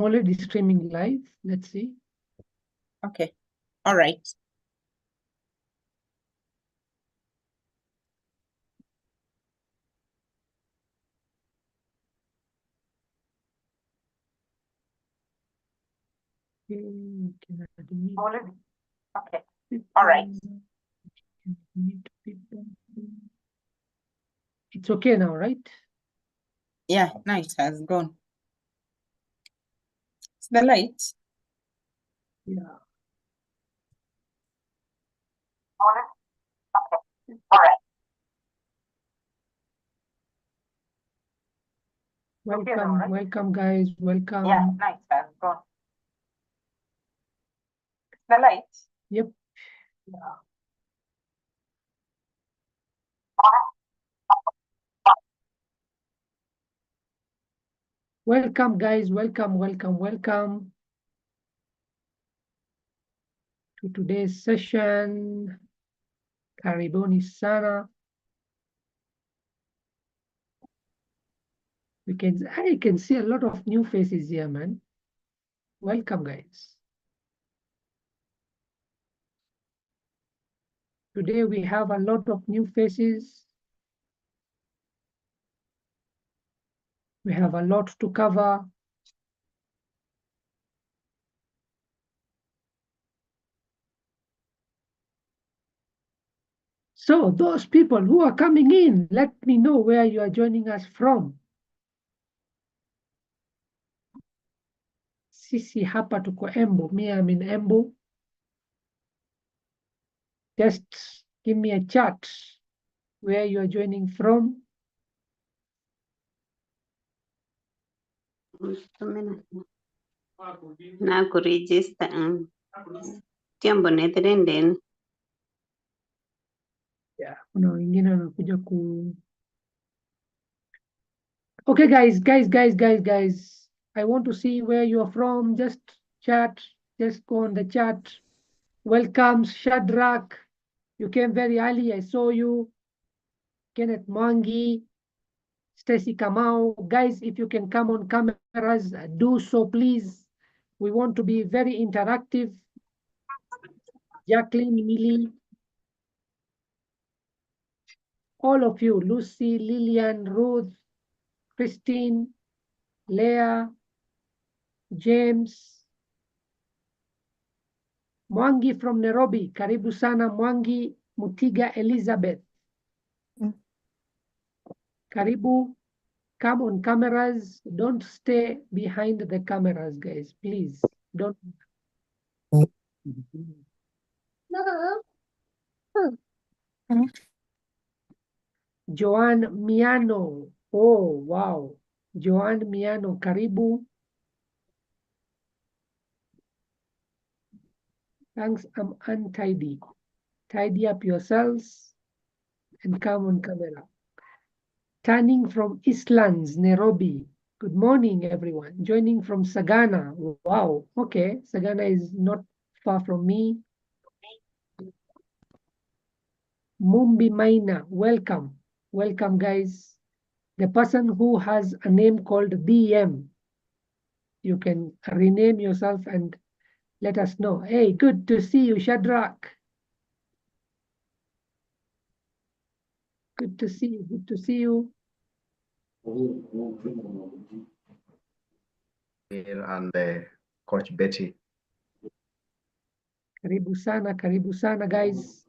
already streaming live. Let's see. Okay. All right. Already. Okay. All right. It's okay now, right? Yeah, now it has gone. It's the light. Yeah. Okay. All right. Welcome, welcome, guys. Welcome. Yeah, now it has gone. The light. Yep. Yeah. Welcome, guys. Welcome, welcome, welcome to today's session. Karibuni sana. I can see a lot of new faces here, man. Welcome, guys. Today we have a lot of new faces. We have a lot to cover. So those people who are coming in, let me know where you are joining us from. Sisi hapa tuko Embu. Me, I'm in Embu. Just give me a chat where you are joining from. Na kuregister jambo netrenden. Yeah, kuna wengine wanakuja ku. Okay, guys. I want to see where you are from. Just chat. Just go on the chat. Welcome, Shadrach. You came very early. I saw you. Kenneth Mangi, Stacy Kamau. Guys, if you can come on cameras, do so, please. We want to be very interactive. Jacqueline, Millie, all of you, Lucy, Lillian, Ruth, Christine, Leah, James, Mwangi from Nairobi. Karibu sana Mwangi. Mutiga Elizabeth. Karibu. Come on cameras. Don't stay behind the cameras, guys. Please don't. Joan Miano. Oh, wow. Joan Miano, karibu. Thanks, I'm untidy. Tidy up yourselves and come on camera. Turning from Eastlands, Nairobi. Good morning, everyone. Joining from Sagana. Wow, okay. Sagana is not far from me. Mumbi Maina, welcome. Welcome, guys. The person who has a name called BM, you can rename yourself and let us know. Hey, good to see you, Shadrach. Good to see you. Good to see you. And Coach Betty. Karibu sana, guys.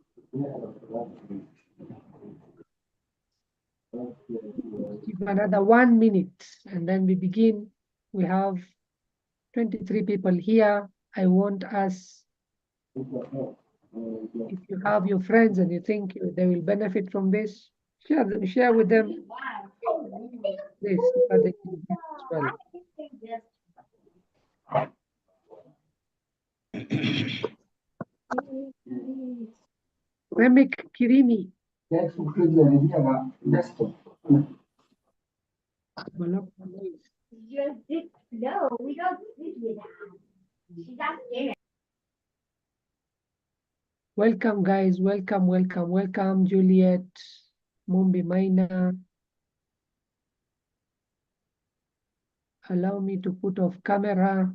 Give another 1 minute and then we begin. We have 23 people here. I want us, if you have your friends and you think they will benefit from this, share with them this so that they can get as well. Remik Kirimi. No, we don't sleep with her. She's upstairs. Welcome, guys. Welcome, Juliet, Mumbi Maina. allow me to put off camera.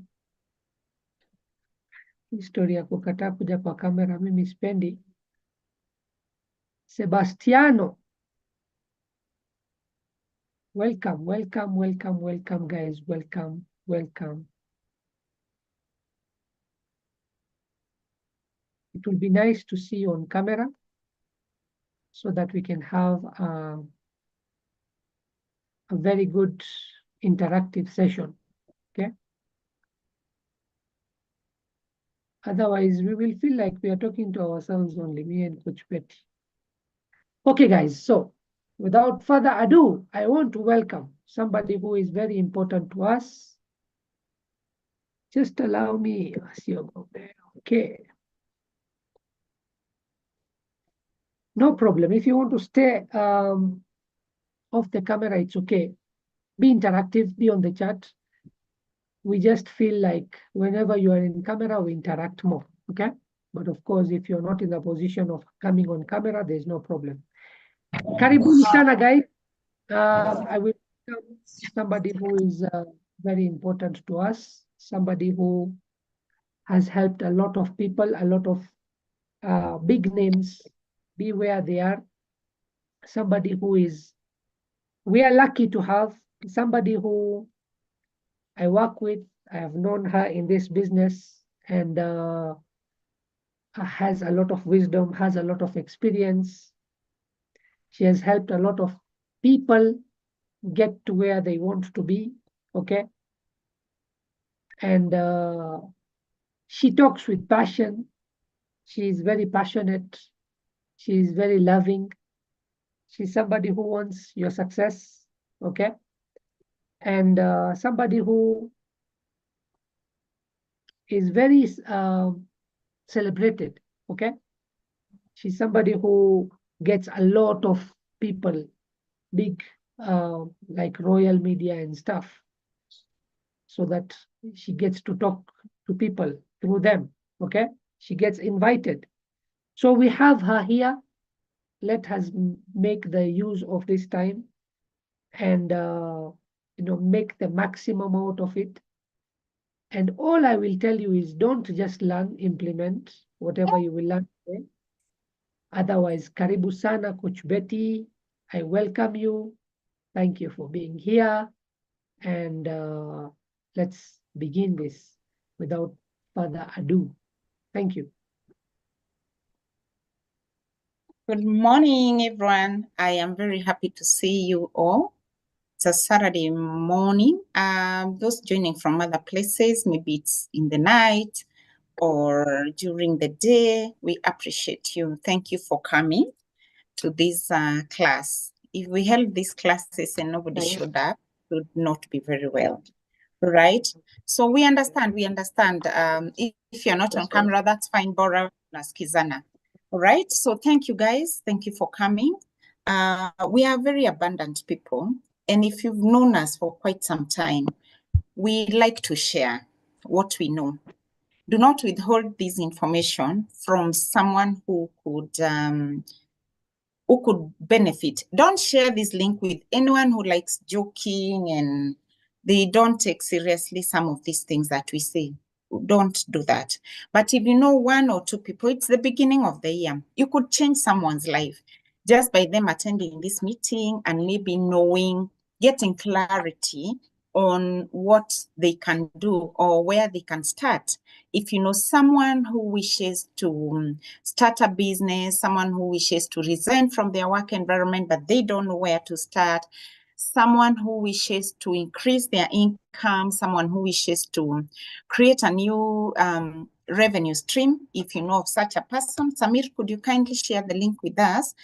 Historia ya kukataa kuja kwa kamera mimi sipendi. Sebastiano. Welcome, welcome, welcome, welcome, guys. Welcome, welcome. It will be nice to see you on camera so that we can have a very good interactive session, okay? Otherwise, we will feel like we are talking to ourselves only, me and Coach Betty. Okay, guys, so without further ado, I want to welcome somebody who is very important to us. Just allow me, okay. No problem. If you want to stay off the camera, it's okay. Be interactive, be on the chat. We just feel like whenever you are in camera, we interact more, okay? But of course, if you're not in the position of coming on camera, there's no problem. Karibuni sana, guys. I will welcome somebody who is very important to us, somebody who has helped a lot of people, a lot of big names be where they are. Somebody who is, we are lucky to have somebody who I work with. I have known her in this business and has a lot of wisdom, has a lot of experience. She has helped a lot of people get to where they want to be, okay? And she talks with passion. She is very passionate. She is very loving. She's somebody who wants your success, okay? And somebody who is very celebrated, okay? She's somebody who gets a lot of people, big, like royal media and stuff, so that she gets to talk to people through them, okay? She gets invited. So we have her here. Let us make the use of this time and, make the maximum out of it. And all I will tell you is don't just learn, implement whatever you will learn today. Otherwise, karibu sana, Coach Betty. I welcome you. Thank you for being here. And let's begin this without further ado. Thank you. Good morning, everyone. I am very happy to see you all. It's a Saturday morning. Those joining from other places, maybe it's in the night or during the day, we appreciate you. Thank you for coming to this class. If we held these classes and nobody showed up, it would not be very well, right? So we understand. If you're not on camera, that's fine, Bora naskizana. All right, so thank you guys. Thank you for coming. We are very abundant people. And if you've known us for quite some time, we like to share what we know. Do not withhold this information from someone who could benefit. Don't share this link with anyone who likes joking and they don't take seriously some of these things that we say. Don't do that. But if you know one or two people, it's the beginning of the year. You could change someone's life just by them attending this meeting and maybe knowing, getting clarity on what they can do or where they can start. If you know someone who wishes to start a business, someone who wishes to resign from their work environment, but they don't know where to start, someone who wishes to increase their income, someone who wishes to create a new revenue stream. If you know of such a person, Samir, could you kindly share the link with us?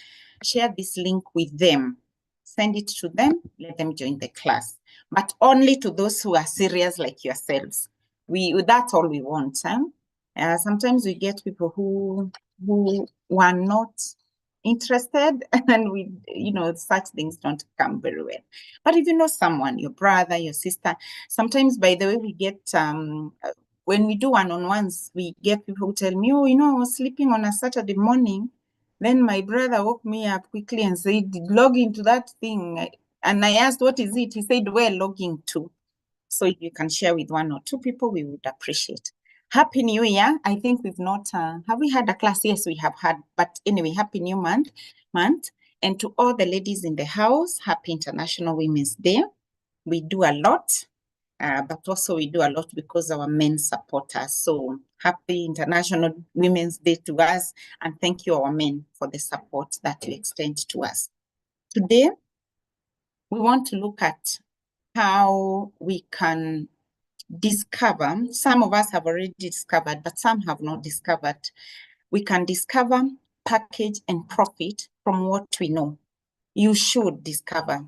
Share this link with them. Send it to them, let them join the class. But only to those who are serious like yourselves. That's all we want. Sometimes we get people who are not interested and such things don't come very well. But if you know someone, your brother, your sister, sometimes by the way we get when we do one-on-ones, we get people who tell me, I was sleeping on a Saturday morning, then my brother woke me up quickly and said, log into that thing. And I asked, what is it? He said, where logging to? So if you can share with 1 or 2 people, we would appreciate. Happy New Year. I think we've not, have we had a class? Yes, we have had, but anyway, Happy New Month. And to all the ladies in the house, Happy International Women's Day. We do a lot, but also we do a lot because our men support us. So Happy International Women's Day to us, and thank you, our men, for the support that you extend to us. Today, we want to look at how we can discover. Some of us have already discovered, but some have not discovered. We can discover, package, and profit from what we know. You should discover,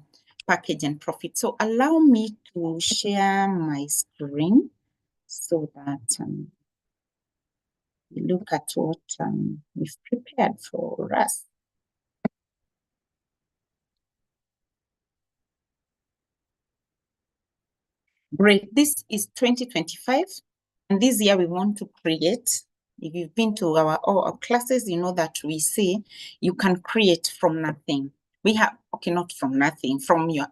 package, and profit. So allow me to share my screen so that we look at what we've prepared for us. Great. This is 2025, and this year we want to create. If you've been to all our classes, you know that we say you can create from nothing. We have, okay, not from nothing, from your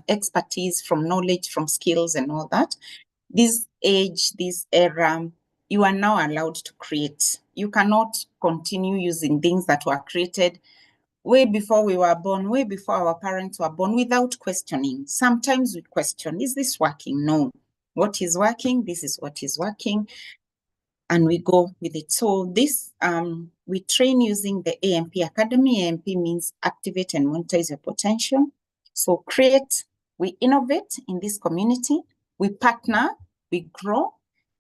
expertise, from knowledge, from skills and all that. This age, this era, you are now allowed to create. You cannot continue using things that were created way before we were born, way before our parents were born, without questioning. Sometimes we question, is this working? No. What is working? This is what is working. And we go with it. So this, we train using the AMP Academy. AMP means activate and monetize your potential. So create, we innovate in this community, we partner, we grow,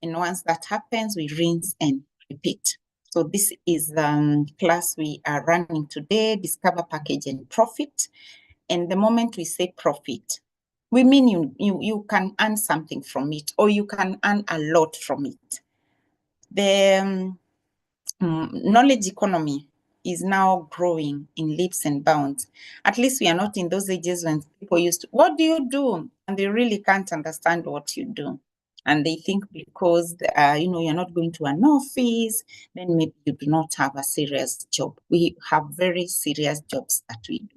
and once that happens, we rinse and repeat. So this is the class we are running today, Discover, Package, and Profit. And the moment we say profit, we mean you can earn something from it, or you can earn a lot from it. The knowledge economy is now growing in leaps and bounds. At least we are not in those ages when people used to, what do you do? And they really can't understand what you do. And they think because, you're not going to an office, then maybe you do not have a serious job. We have very serious jobs that we do.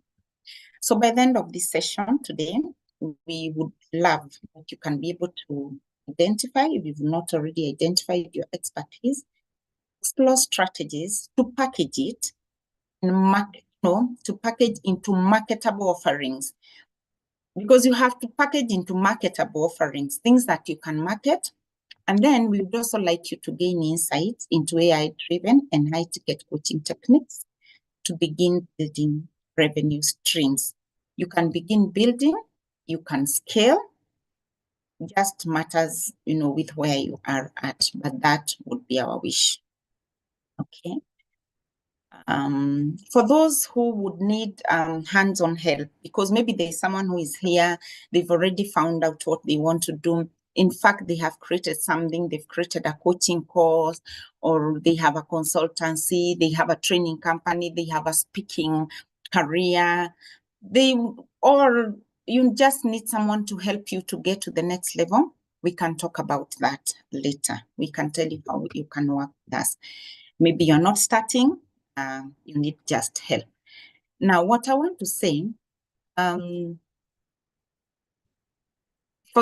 So by the end of this session today, we would love that you can be able to identify, if you've not already identified your expertise, explore strategies to package it and to package into marketable offerings. Because you have to package into marketable offerings, things that you can market. And then we would also like you to gain insights into AI-driven and high-ticket coaching techniques to begin building revenue streams. You can begin building, you can scale, just matters, with where you are at, but that would be our wish. Okay. For those who would need hands-on help, because maybe there's someone who is here, they've already found out what they want to do. In fact, they have created something, they've created a coaching course, or they have a consultancy, they have a training company, they have a speaking career, or you just need someone to help you to get to the next level. We can talk about that later. We can tell you how you can work with us. Maybe you're not starting, you need just help. Now, what I want to say, for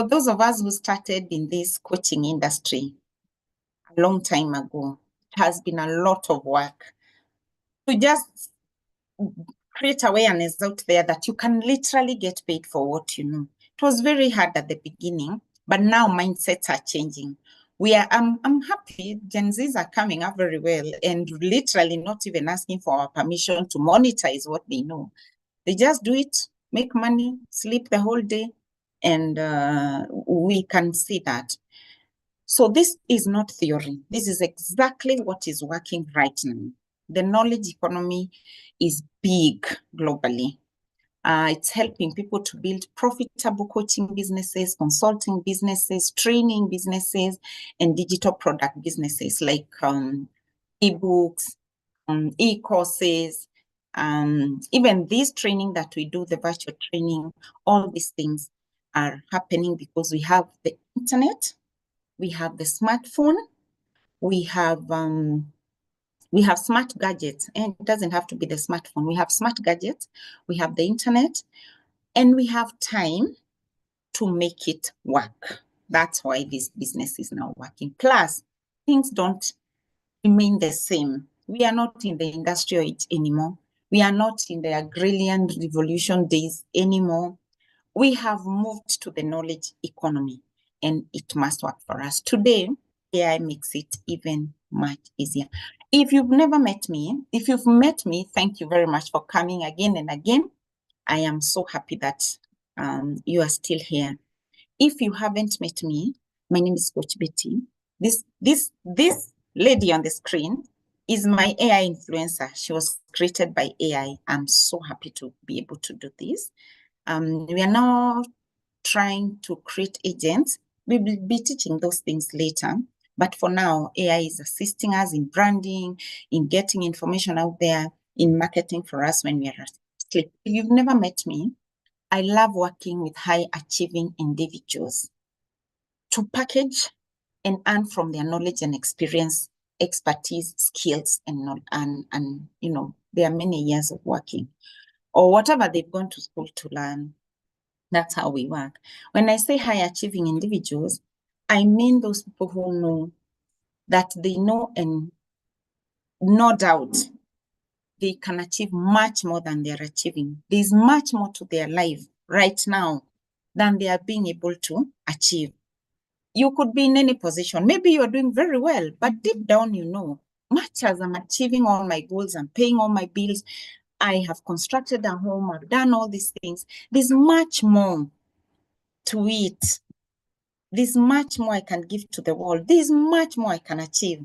those of us who started in this coaching industry a long time ago, it has been a lot of work to just create awareness out there that you can literally get paid for what you know. It was very hard at the beginning, but now mindsets are changing. I'm happy Gen Zs are coming up very well and literally not even asking for our permission to monetize what they know. They just do it, make money, sleep the whole day, and we can see that. So this is not theory. This is exactly what is working right now. The knowledge economy is big globally. It's helping people to build profitable coaching businesses, consulting businesses, training businesses, and digital product businesses like ebooks, e-courses, even this training that we do, the virtual training, all these things are happening because we have the internet, we have the smartphone, we have smart gadgets, and it doesn't have to be the smartphone. We have smart gadgets, we have the internet, and we have time to make it work. That's why this business is now working. Plus, things don't remain the same. We are not in the industrial age anymore. We are not in the agrarian revolution days anymore. We have moved to the knowledge economy, and it must work for us. Today, AI makes it even much easier. If you've never met me, if you've met me, thank you very much for coming again and again. I am so happy that you are still here. If you haven't met me, my name is Coach Betty. This lady on the screen is my AI influencer. She was created by AI. I'm so happy to be able to do this. We are now trying to create agents. We will be teaching those things later. But for now, AI is assisting us in branding, in getting information out there, in marketing for us when we are asleep. If you've never met me, I love working with high achieving individuals to package and earn from their knowledge and experience, expertise, skills, and you know, there are many years of working or whatever they've gone to school to learn. That's how we work. When I say high achieving individuals, I mean those people who know that they know and no doubt they can achieve much more than they're achieving. There's much more to their life right now than they are being able to achieve. You could be in any position. Maybe you are doing very well, but deep down, you know, much as I'm achieving all my goals, I'm paying all my bills, I have constructed a home, I've done all these things. There's much more to it. There's much more I can give to the world. There's much more I can achieve.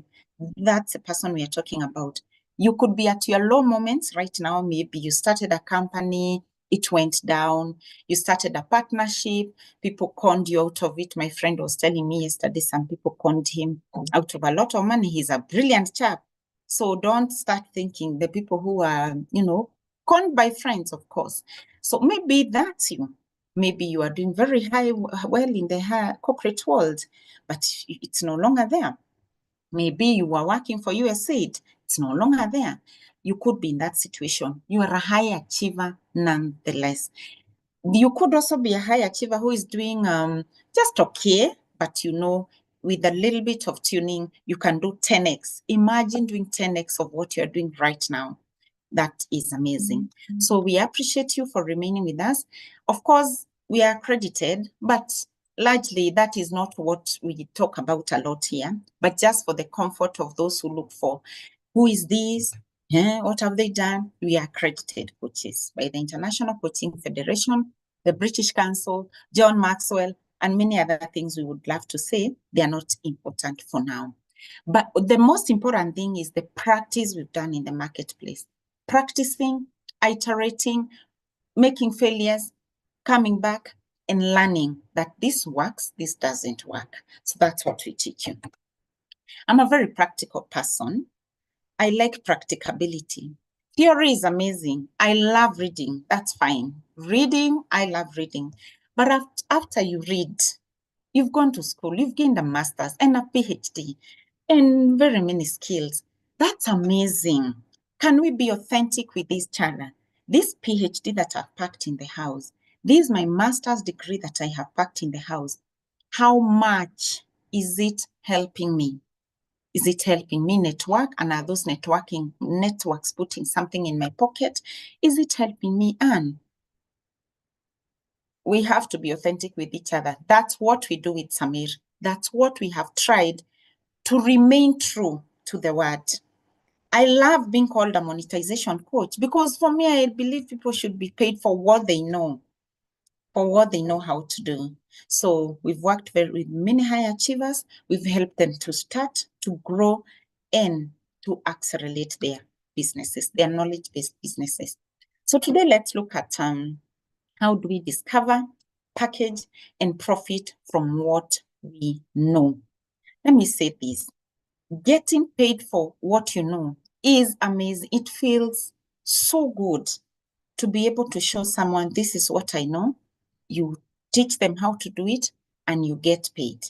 That's the person we are talking about. You could be at your low moments right now. Maybe you started a company, it went down. You started a partnership, people conned you out of it. My friend was telling me yesterday, some people conned him out of a lot of money. He's a brilliant chap. So don't start thinking the people who are, you know, conned by friends, of course. So maybe that's you. Maybe you are doing very well in the corporate world, but it's no longer there. Maybe you are working for USAID, it's no longer there. You could be in that situation. You are a high achiever nonetheless. You could also be a high achiever who is doing just okay, but you know, with a little bit of tuning, you can do 10x. Imagine doing 10x of what you're doing right now. That is amazing. So we appreciate you for remaining with us. Of course, we are accredited, but largely that is not what we talk about a lot here, but just for the comfort of those who look for, who is this? What have they done? We are accredited coaches by the International Coaching Federation, the British Council, John Maxwell, and many other things we would love to say. They are not important for now. But the most important thing is the practice we've done in the marketplace. Practicing, iterating, making failures, coming back, and learning that this works, this doesn't work. So that's what we teach you. I'm a very practical person. I like practicability. Theory is amazing. I love reading. That's fine. Reading, I love reading. But after you read, you've gone to school, you've gained a master's and a PhD and very many skills. That's amazing. Can we be authentic with this channel? This PhD that I've packed in the house, this is my master's degree that I have packed in the house. How much is it helping me? Is it helping me network? And are those networks putting something in my pocket? Is it helping me earn? We have to be authentic with each other. That's what we do with Samir. That's what we have tried to remain true to the word. I love being called a monetization coach because for me, I believe people should be paid for what they know, for what they know how to do. So we've worked with many high achievers. We've helped them to start, to grow, and to accelerate their businesses, their knowledge-based businesses. So today, let's look at how do we discover, package, and profit from what we know. Let me say this. Getting paid for what you know is amazing. It feels so good to be able to show someone, this is what I know. You teach them how to do it and you get paid.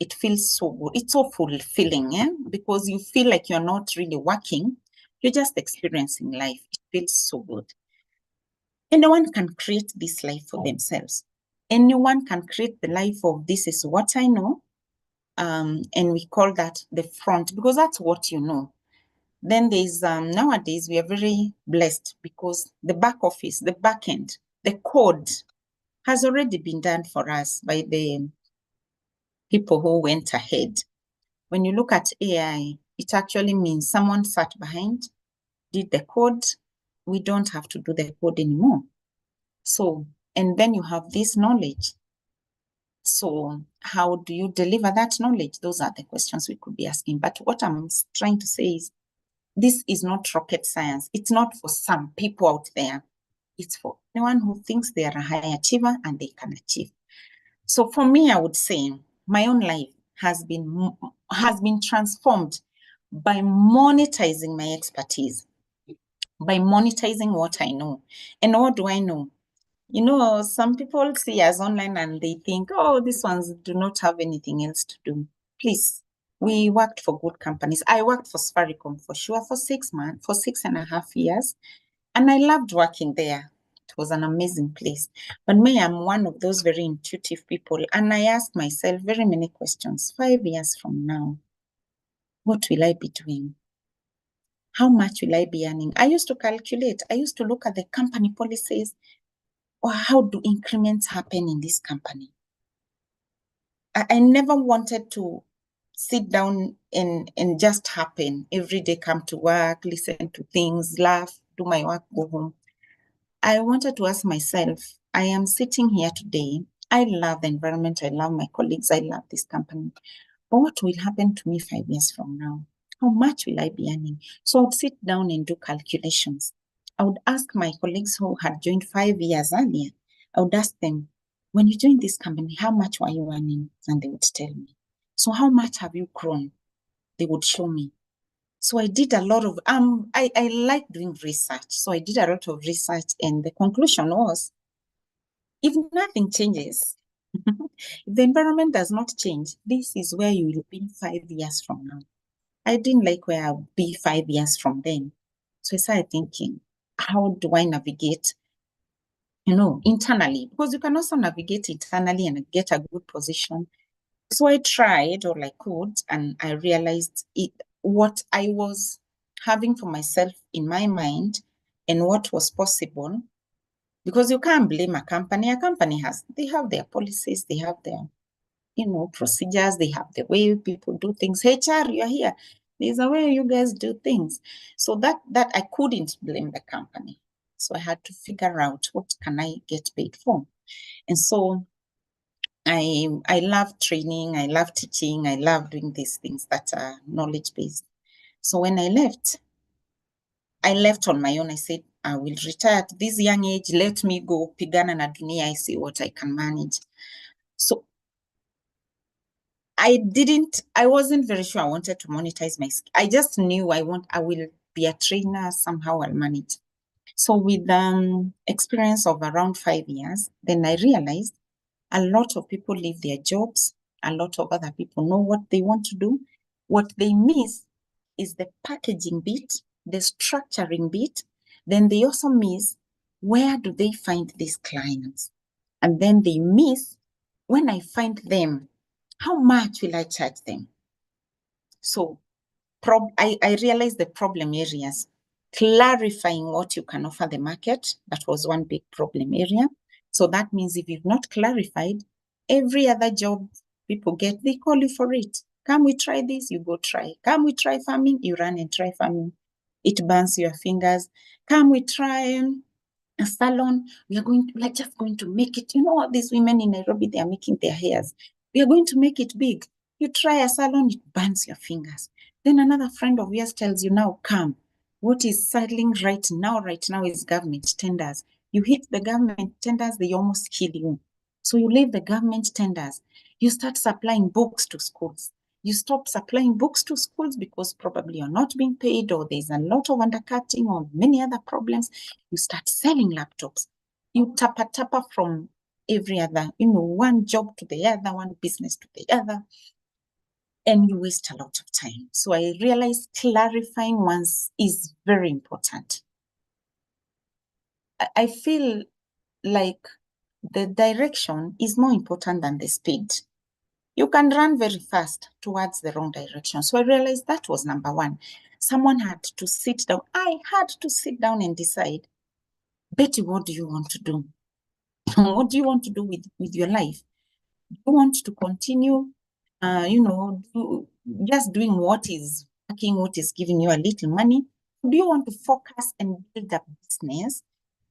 It feels so good. It's so fulfilling, because you feel like you're not really working. You're just experiencing life. It feels so good. Anyone can create this life for themselves. Anyone can create the life of this is what I know. And we call that the front because that's what you know. Then there's nowadays we are very blessed because the back office, the back end, the code has already been done for us by the people who went ahead. When you look at AI, it actually means someone sat behind, did the code. We don't have to do the code anymore. So, and then you have this knowledge. So how do you deliver that knowledge? Those are the questions we could be asking. But what I'm trying to say is this is not rocket science. It's not for some people out there. It's for anyone who thinks they are a high achiever and they can achieve. So for me, I would say my own life has been transformed by monetizing my expertise, by monetizing what I know. And what do I know? You know, some people see us online and they think, oh, these ones do not have anything else to do. Please, we worked for good companies. I worked for Safaricom for sure for 6 months, for 6.5 years. And I loved working there. It was an amazing place. But me, I'm one of those very intuitive people. And I ask myself very many questions. 5 years from now, what will I be doing? How much will I be earning? I used to calculate. I used to look at the company policies or how do increments happen in this company. I never wanted to sit down and just happen every day, come to work, listen to things, laugh, do my work, go home. I wanted to ask myself, I am sitting here today. I love the environment. I love my colleagues. I love this company. But what will happen to me 5 years from now? How much will I be earning? So I would sit down and do calculations. I would ask my colleagues who had joined 5 years earlier, I would ask them, when you joined this company, how much were you earning? And they would tell me. So how much have you grown? They would show me. So I did a lot of, I like doing research. So I did a lot of research and the conclusion was, if nothing changes, if the environment does not change, this is where you will be 5 years from now. I didn't like where I'll be 5 years from then. So I started thinking, how do I navigate, internally? Because you can also navigate internally and get a good position. So I tried all I could, and I realized what I was having for myself in my mind and what was possible. Because you can't blame a company. A company they have their policies, they have their, procedures, they have the way people do things. HR, you're here. There's a way you guys do things. So that I couldn't blame the company. So I had to figure out what can I get paid for. And so I love training, I love teaching, I love doing these things that are knowledge-based. So when I left on my own. I said, I will retire at this young age. Let me go pigana na dunia. I see what I can manage. So I wasn't very sure I wanted to monetize my skill. I just knew I will be a trainer. Somehow I'll manage. So with experience of around 5 years, then I realized a lot of people leave their jobs. A lot of other people know what they want to do. What they miss is the packaging bit, the structuring bit. Then they also miss, where do they find these clients? And then they miss, when I find them, how much will I charge them? So I realized the problem areas, clarifying what you can offer the market. That was one big problem area. So that means if you've not clarified, every other job people get, they call you for it. Come, we try this, you go try. Come, we try farming, you run and try farming. It burns your fingers. Come, we try a salon. We are just going to make it. You know what, these women in Nairobi, they are making their hairs. We are going to make it big. You try a salon, it burns your fingers. Then another friend of yours tells you, now come. What is selling right now is government tenders. You hit the government tenders, they almost kill you. So you leave the government tenders. You start supplying books to schools. You stop supplying books to schools because probably you're not being paid or there's a lot of undercutting or many other problems. You start selling laptops. You tapa from every other, one job to the other, one business to the other. And you waste a lot of time. So I realized clarifying once is very important. I feel like the direction is more important than the speed. You can run very fast towards the wrong direction. So I realized that was number one. Someone had to sit down. I had to sit down and decide, Betty, what do you want to do? What do you want to do with your life? Do you want to continue, just doing what is working, what is giving you a little money? Do you want to focus and build a business,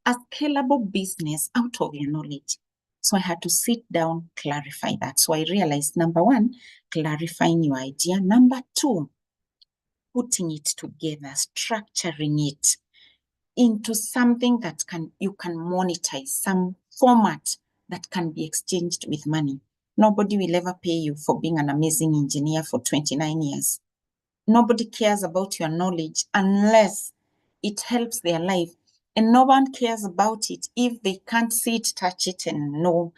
a scalable business out of your knowledge? So I had to sit down, clarify that. So I realized, number one, clarifying your idea. Number two, putting it together, structuring it into something that you can monetize, some format that can be exchanged with money. Nobody will ever pay you for being an amazing engineer for 29 years. Nobody cares about your knowledge unless it helps their life. And no one cares about it if they can't see it, touch it, and know,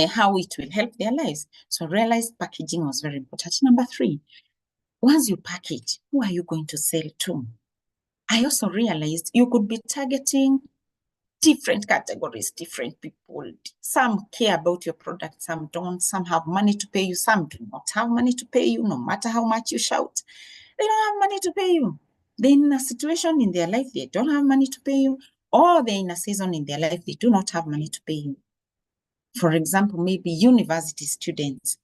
how it will help their lives. So I realized packaging was very important. Number three, once you package, who are you going to sell to? I also realized you could be targeting different categories, different people. Some care about your product, some don't. Some have money to pay you, some do not have money to pay you, no matter how much you shout. They don't have money to pay you. They're in a situation in their life, they don't have money to pay you, or they're in a season in their life, they do not have money to pay you. For example, maybe university students.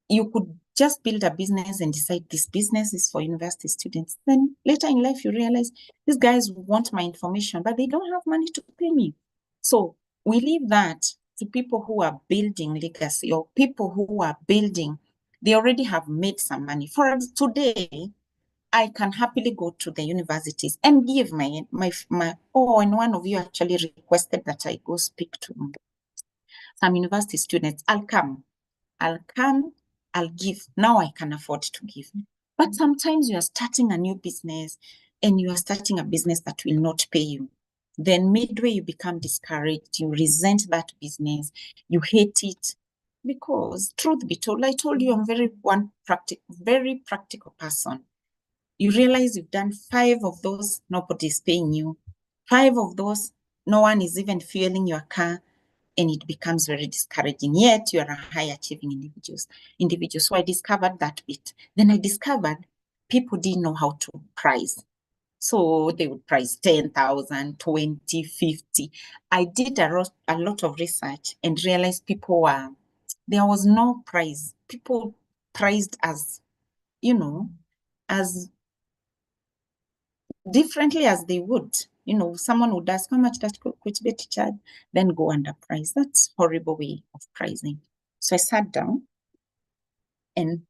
You could just build a business and decide this business is for university students. Then later in life, you realize these guys want my information, but they don't have money to pay me. So we leave that to people who are building legacy or people who are building, they already have made some money. For today, I can happily go to the universities and give and one of you actually requested that I go speak to some university students. I'll come, I'll give. Now I can afford to give. But sometimes you are starting a new business and you are starting a business that will not pay you. Then midway you become discouraged, you resent that business, you hate it. Because truth be told, I told you I'm very practical person. You realize you've done 5 of those, nobody's paying you. 5 of those, no one is even fueling your car, and it becomes very discouraging. Yet you are a high achieving individual. So I discovered that bit. Then I discovered people didn't know how to price. So they would price 10,000, 20, 50. I did a lot of research and realized there was no price. People priced as, as differently as they would. Someone would ask, how much does Coach Betty charge? Then go under price. That's horrible way of pricing. So I sat down and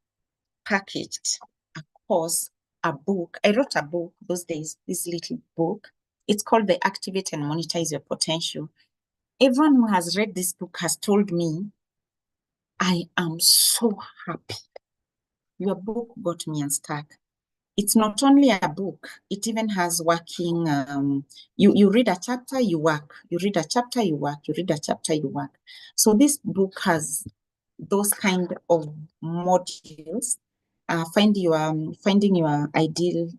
packaged a course, a book. I wrote a book those days, this little book. It's called The Activate and Monetize Your Potential. Everyone who has read this book has told me, I am so happy. Your book got me unstuck. It's not only a book, it even has working, you read a chapter, you work, you read a chapter, you work, you read a chapter, you work. So this book has those kind of modules, finding your ideal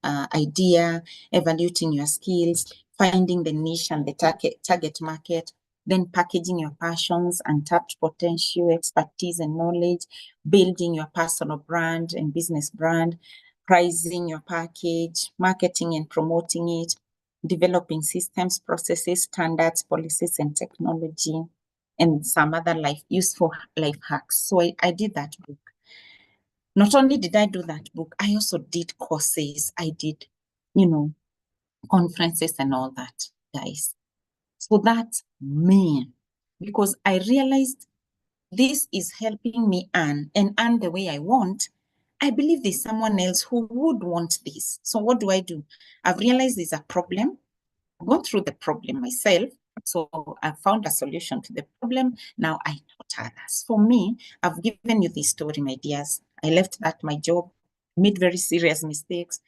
idea, evaluating your skills, finding the niche and the target market, then packaging your passions, untapped potential, expertise and knowledge, building your personal brand and business brand, pricing your package, marketing and promoting it, developing systems, processes, standards, policies, and technology, and some other useful life hacks. So I did that book. Not only did I do that book, I also did courses. I did, conferences and all that, guys. So that's me, because I realized this is helping me earn the way I want. I believe there's someone else who would want this. So what do? I've realized there's a problem. I've gone through the problem myself. So I found a solution to the problem. Now I taught others. For me, I've given you this story, my dears. I left my job, made very serious mistakes.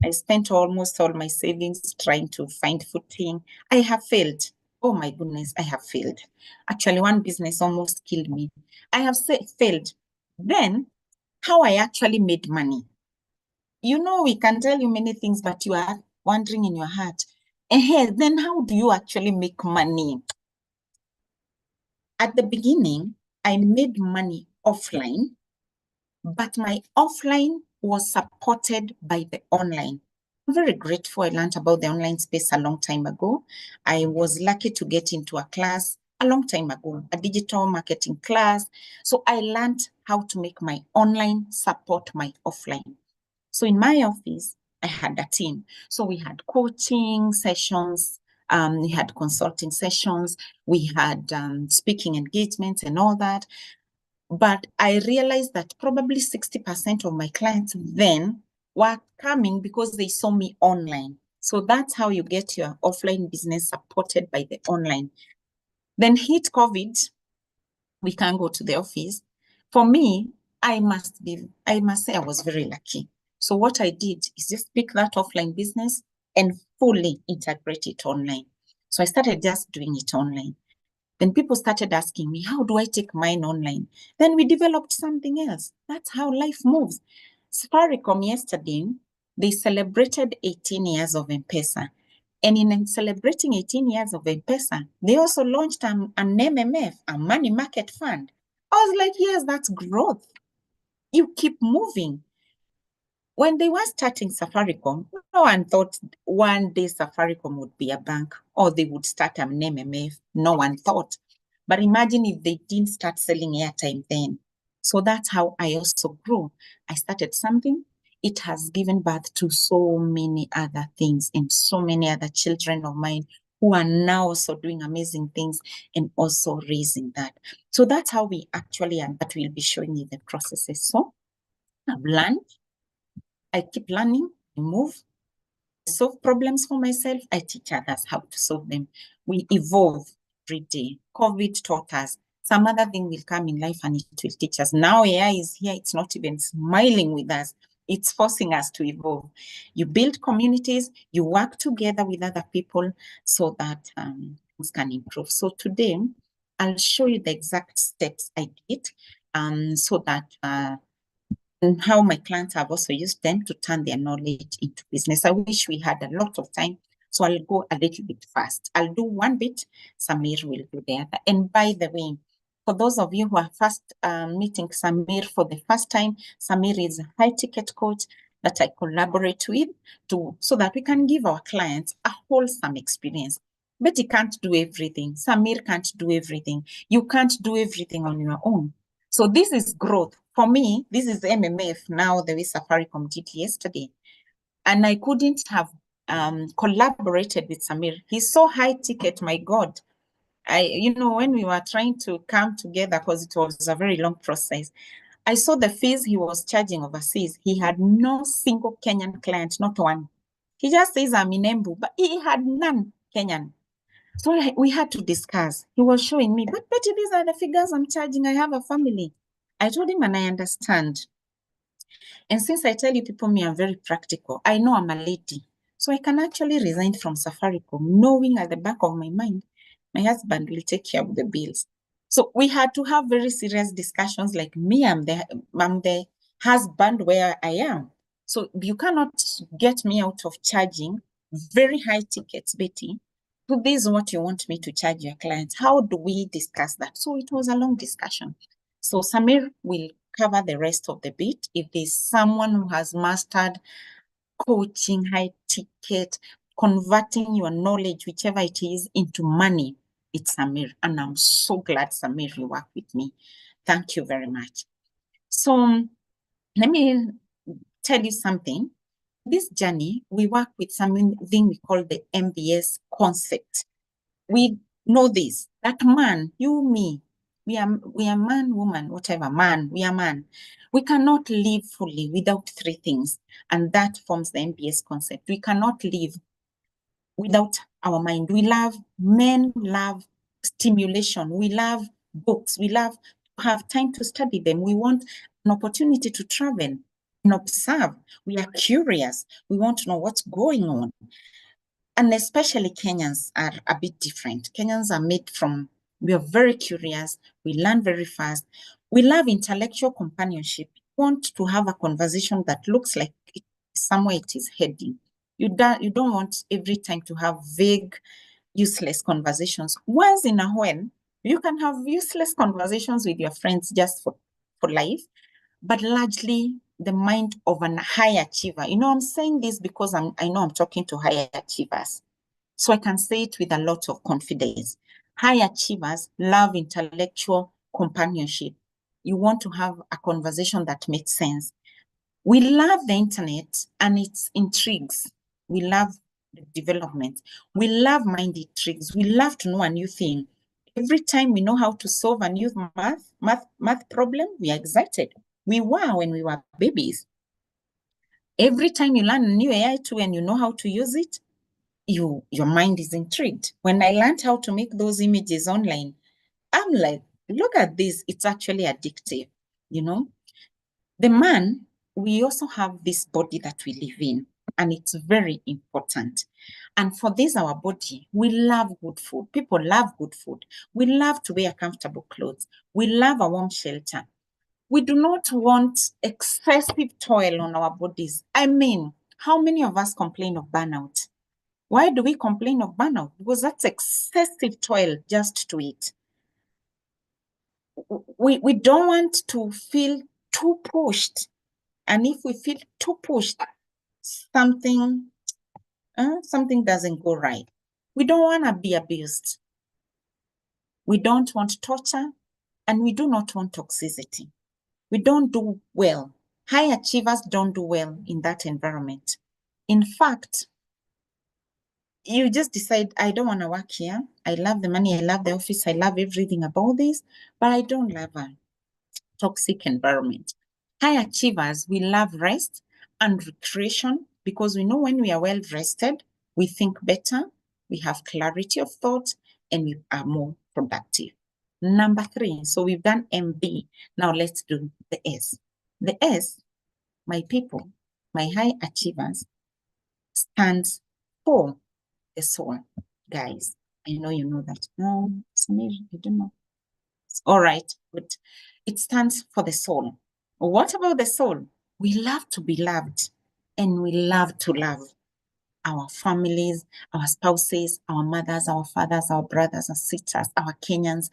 I spent almost all my savings trying to find footing. I have failed. Oh my goodness, I have failed. Actually, one business almost killed me. I have failed. Then, how I actually made money. We can tell you many things, but you are wondering in your heart, then how do you actually make money? At the beginning, I made money offline, but my offline was supported by the online. I'm very grateful I learned about the online space a long time ago. I was lucky to get into a class a long time ago, a digital marketing class. So I learned how to make my online support my offline. So in my office, I had a team. So we had coaching sessions, we had consulting sessions, we had speaking engagements and all that. But I realized that probably 60% of my clients then were coming because they saw me online. So that's how you get your offline business supported by the online. Then hit COVID, we can't go to the office. For me, I must say I was very lucky. So what I did is just pick that offline business and fully integrate it online. So I started just doing it online. Then people started asking me, how do I take mine online? Then we developed something else. That's how life moves. Safaricom yesterday, they celebrated 18 years of M-Pesa. And in celebrating 18 years of M-Pesa, they also launched an MMF, a money market fund. I was like, yes, that's growth. You keep moving. When they were starting Safaricom, no one thought one day Safaricom would be a bank or they would start an MMF. No one thought. But imagine if they didn't start selling airtime then. So that's how I also grew. I started something. It has given birth to so many other things and so many other children of mine who are now also doing amazing things and also raising that. So that's how we actually are, but we'll be showing you the processes. So I've learned, I keep learning, I move, I solve problems for myself, I teach others how to solve them. We evolve every day. COVID taught us. Some other thing will come in life and it will teach us. Now AI is here, it's not even smiling with us. It's forcing us to evolve. You build communities, you work together with other people so that things can improve. So today, I'll show you the exact steps I did so that and how my clients have also used them to turn their knowledge into business. I wish we had a lot of time, so I'll go a little bit fast. I'll do one bit, Samir will do the other. And by the way, for those of you who are first meeting Samir for the first time, Samir is a high ticket coach that I collaborate with so that we can give our clients a wholesome experience. Betty can't do everything. Samir can't do everything. You can't do everything on your own. So this is growth. For me, this is MMF now, the way Safaricom did yesterday. And I couldn't have collaborated with Samir. He's so high ticket, my God. When we were trying to come together, because it was a very long process, I saw the fees he was charging overseas. He had no single Kenyan client, not one. He just says I'm in Embu, but he had none Kenyan. So we had to discuss. He was showing me, but Betty, these are the figures I'm charging. I have a family. I told him, and I understand. And since I tell you people, me, I'm very practical. I know I'm a lady. So I can actually resign from Safaricom, knowing at the back of my mind, my husband will take care of the bills. So we had to have very serious discussions like me, I'm the husband where I am. So you cannot get me out of charging very high tickets, Betty. So this is what you want me to charge your clients. How do we discuss that? So it was a long discussion. So Samir will cover the rest of the bit. If there's someone who has mastered coaching, high ticket, converting your knowledge, whichever it is, into money, it's Samir. And I'm so glad, Samir, you work with me. Thank you very much. So let me tell you something. This journey, we work with something we call the MBS concept. We know this, that man, you, me, we are man, woman, whatever, man, we are man. We cannot live fully without three things, and that forms the MBS concept. We cannot live without our mind. Men love stimulation. We love books. We love to have time to study them. We want an opportunity to travel and observe. We are curious. We want to know what's going on. And especially Kenyans are a bit different. Kenyans are we are very curious. We learn very fast. We love intellectual companionship. We want to have a conversation that looks like somewhere it is heading. You don't want every time to have vague, useless conversations. Once in a while, You can have useless conversations with your friends just for life, but largely the mind of an high achiever. You know, I'm saying this because I know I'm talking to high achievers. So I can say it with a lot of confidence. High achievers love intellectual companionship. You want to have a conversation that makes sense. We love the internet and its intrigues. We love the development. We love mind intrigues. We love to know a new thing. Every time we know how to solve a new math problem, we are excited. We were when we were babies. Every time you learn a new AI tool and you know how to use it, your mind is intrigued. When I learned how to make those images online, I'm like, look at this. It's actually addictive, you know? The man, we also have this body that we live in, and it's very important. And for this, our body, we love good food. People love good food. We love to wear comfortable clothes. We love a warm shelter. We do not want excessive toil on our bodies. I mean, how many of us complain of burnout? Why do we complain of burnout? Because that's excessive toil just to eat. We don't want to feel too pushed. And if we feel too pushed, something doesn't go right. We don't want to be abused. We don't want torture, and we do not want toxicity. We don't do well. High achievers don't do well in that environment. In fact, you just decide, I don't want to work here. I love the money. I love the office. I love everything about this, but I don't love a toxic environment. High achievers, we love rest and recreation because we know when we are well rested, we think better, we have clarity of thought, and we are more productive. Number 3, so we've done MB. Now let's do the S. The S, my people, my high achievers, stands for the soul. Guys, I know you know that. No, Samir, you don't know. All right, good. It stands for the soul. What about the soul? We love to be loved, and we love to love our families, our spouses, our mothers, our fathers, our brothers, our sisters, our Kenyans.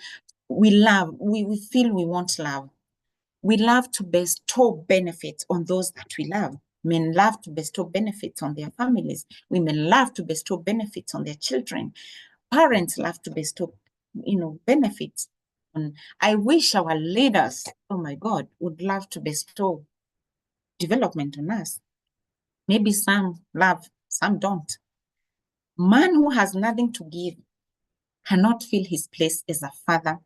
We love, we feel we want love. We love to bestow benefits on those that we love. Men love to bestow benefits on their families. Women love to bestow benefits on their children. Parents love to bestow, benefits. And I wish our leaders, oh my God, would love to bestow development on us. Maybe some love, some don't. Man who has nothing to give cannot fill his place as a father,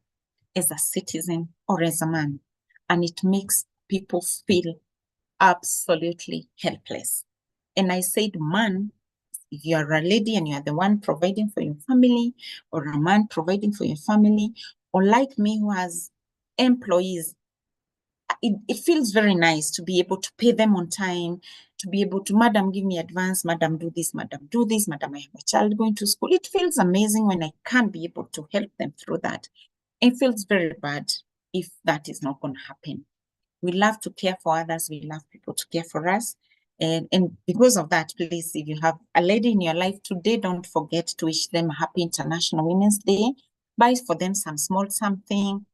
as a citizen, or as a man. And it makes people feel absolutely helpless. And I said, man, if you are a lady and you are the one providing for your family, or a man providing for your family, or like me who has employees, it feels very nice to be able to pay them on time, to be able to, madam, give me advance, madam, do this, madam, do this, madam, I have a child going to school. It feels amazing when I can't be able to help them through that. It feels very bad if that is not going to happen. We love to care for others. We love people to care for us. And because of that, please, if you have a lady in your life today, don't forget to wish them a happy International Women's Day. Buy for them some small something,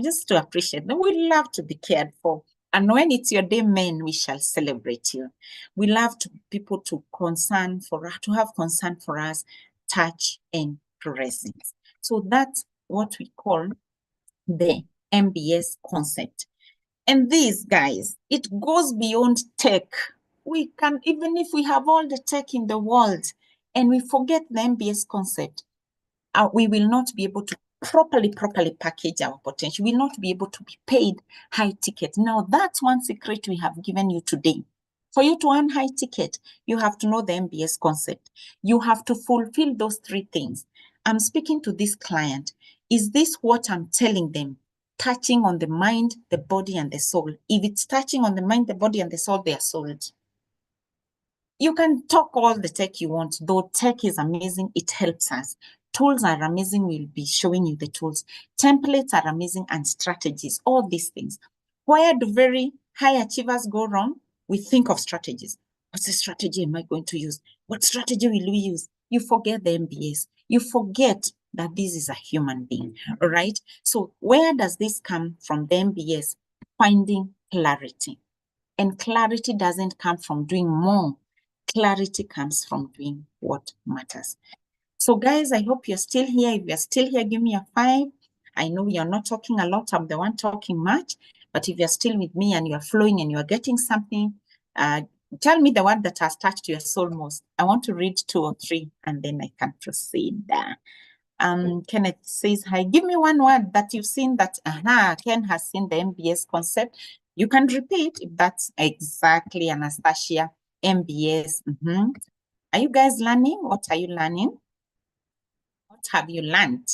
just to appreciate them. We love to be cared for. And when it's your day, men, we shall celebrate you. We love people to have concern for us, touch and presence. So that's what we call the MBS concept. And these guys, it goes beyond tech. We can, even if we have all the tech in the world and we forget the MBS concept, we will not be able to properly package our potential. We will not be able to be paid high ticket. Now, that's one secret we have given you today. For you to earn high ticket, you have to know the MBS concept. You have to fulfill those 3 things. I'm speaking to this client. Is this what I'm telling them? Touching on the mind, the body, and the soul. If it's touching on the mind, the body, and the soul, they are sold. You can talk all the tech you want, though tech is amazing, it helps us. Tools are amazing, we'll be showing you the tools. Templates are amazing, and strategies, all these things. Where do very high achievers go wrong? We think of strategies. What's the strategy am I going to use? What strategy will we use? You forget the MBS. You forget that this is a human being, all right? So where does this come from? The MBS, finding clarity. And clarity doesn't come from doing more. Clarity comes from doing what matters. So guys, I hope you're still here. If you're still here, give me a 5. I know you're not talking a lot. I'm the one talking much. But if you're still with me and you're flowing and you're getting something, tell me the word that has touched your soul most. I want to read 2 or 3 and then I can proceed. Kenneth says, hi, give me one word that you've seen that, Ken has seen the MBS concept. You can repeat if that's exactly, Anastasia, MBS. Are you guys learning? What are you learning? What have you learned?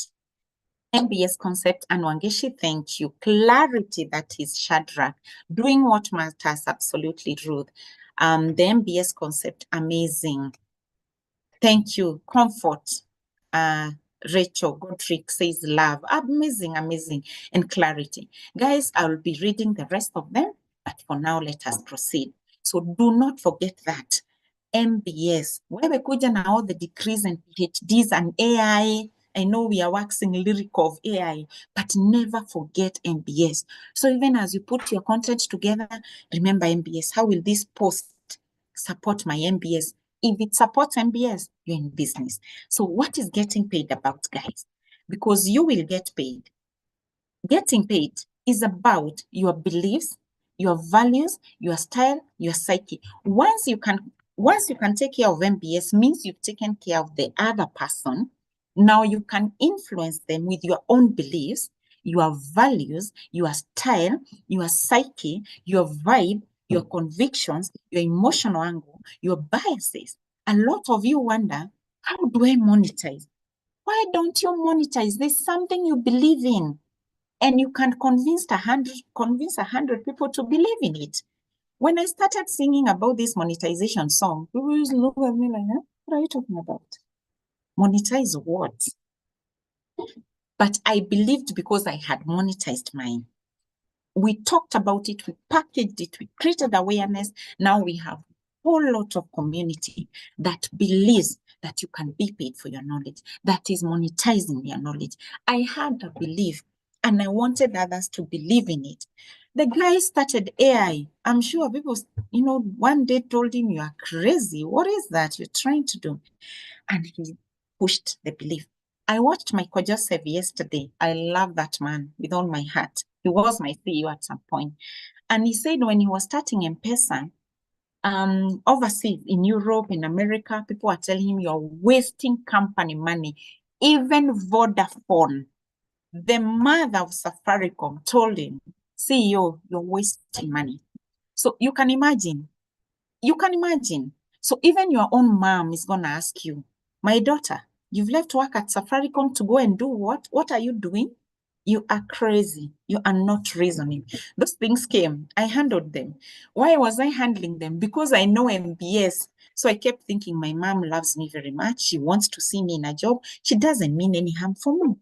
MBS concept, and Wangeshi, thank you. Clarity, that is Shadrach. Doing what matters, absolutely, Ruth. The MBS concept, amazing. Thank you. Comfort. Rachel Godric says love. Amazing, amazing. And clarity. Guys, I will be reading the rest of them, but for now, let us proceed. So do not forget that. MBS. Wewe kuja na all the degrees and PhDs and AI. I know we are waxing lyrical of AI, but never forget MBS. So even as you put your content together, remember MBS. How will this post support my MBS? If it supports MBS, you're in business. So what is getting paid about, guys? Because you will get paid. Getting paid is about your beliefs, your values, your style, your psyche. Once you can take care of MBS, means you've taken care of the other person. Now you can influence them with your own beliefs, your values, your style, your psyche, your vibe, your convictions, your emotional angle, your biases. A lot of you wonder, how do I monetize? Why don't you monetize? There's something you believe in, and you can convince 100 people to believe in it. When I started singing about this monetization song, people used to look at me like, huh? What are you talking about? Monetize what? But I believed because I had monetized mine. We talked about it, we packaged it, we created awareness. Now we have a whole lot of community that believes that you can be paid for your knowledge, that is monetizing your knowledge. I had a belief and I wanted others to believe in it. The guy started AI. I'm sure people, one day told him, you are crazy. What is that you're trying to do? And he pushed the belief. I watched Michael Joseph yesterday. I love that man with all my heart. He was my CEO at some point. And he said when he was starting M-Pesa, overseas in Europe, in America, people are telling him you're wasting company money. Even Vodafone, the mother of Safaricom, told him, CEO, you're wasting money. So you can imagine. So even your own mom is going to ask you, my daughter, you've left work at Safaricom to go and do what? What are you doing? You are crazy. You are not reasoning. Those things came. I handled them. Why was I handling them? Because I know MBS. So I kept thinking my mom loves me very much. She wants to see me in a job. She doesn't mean any harm for me.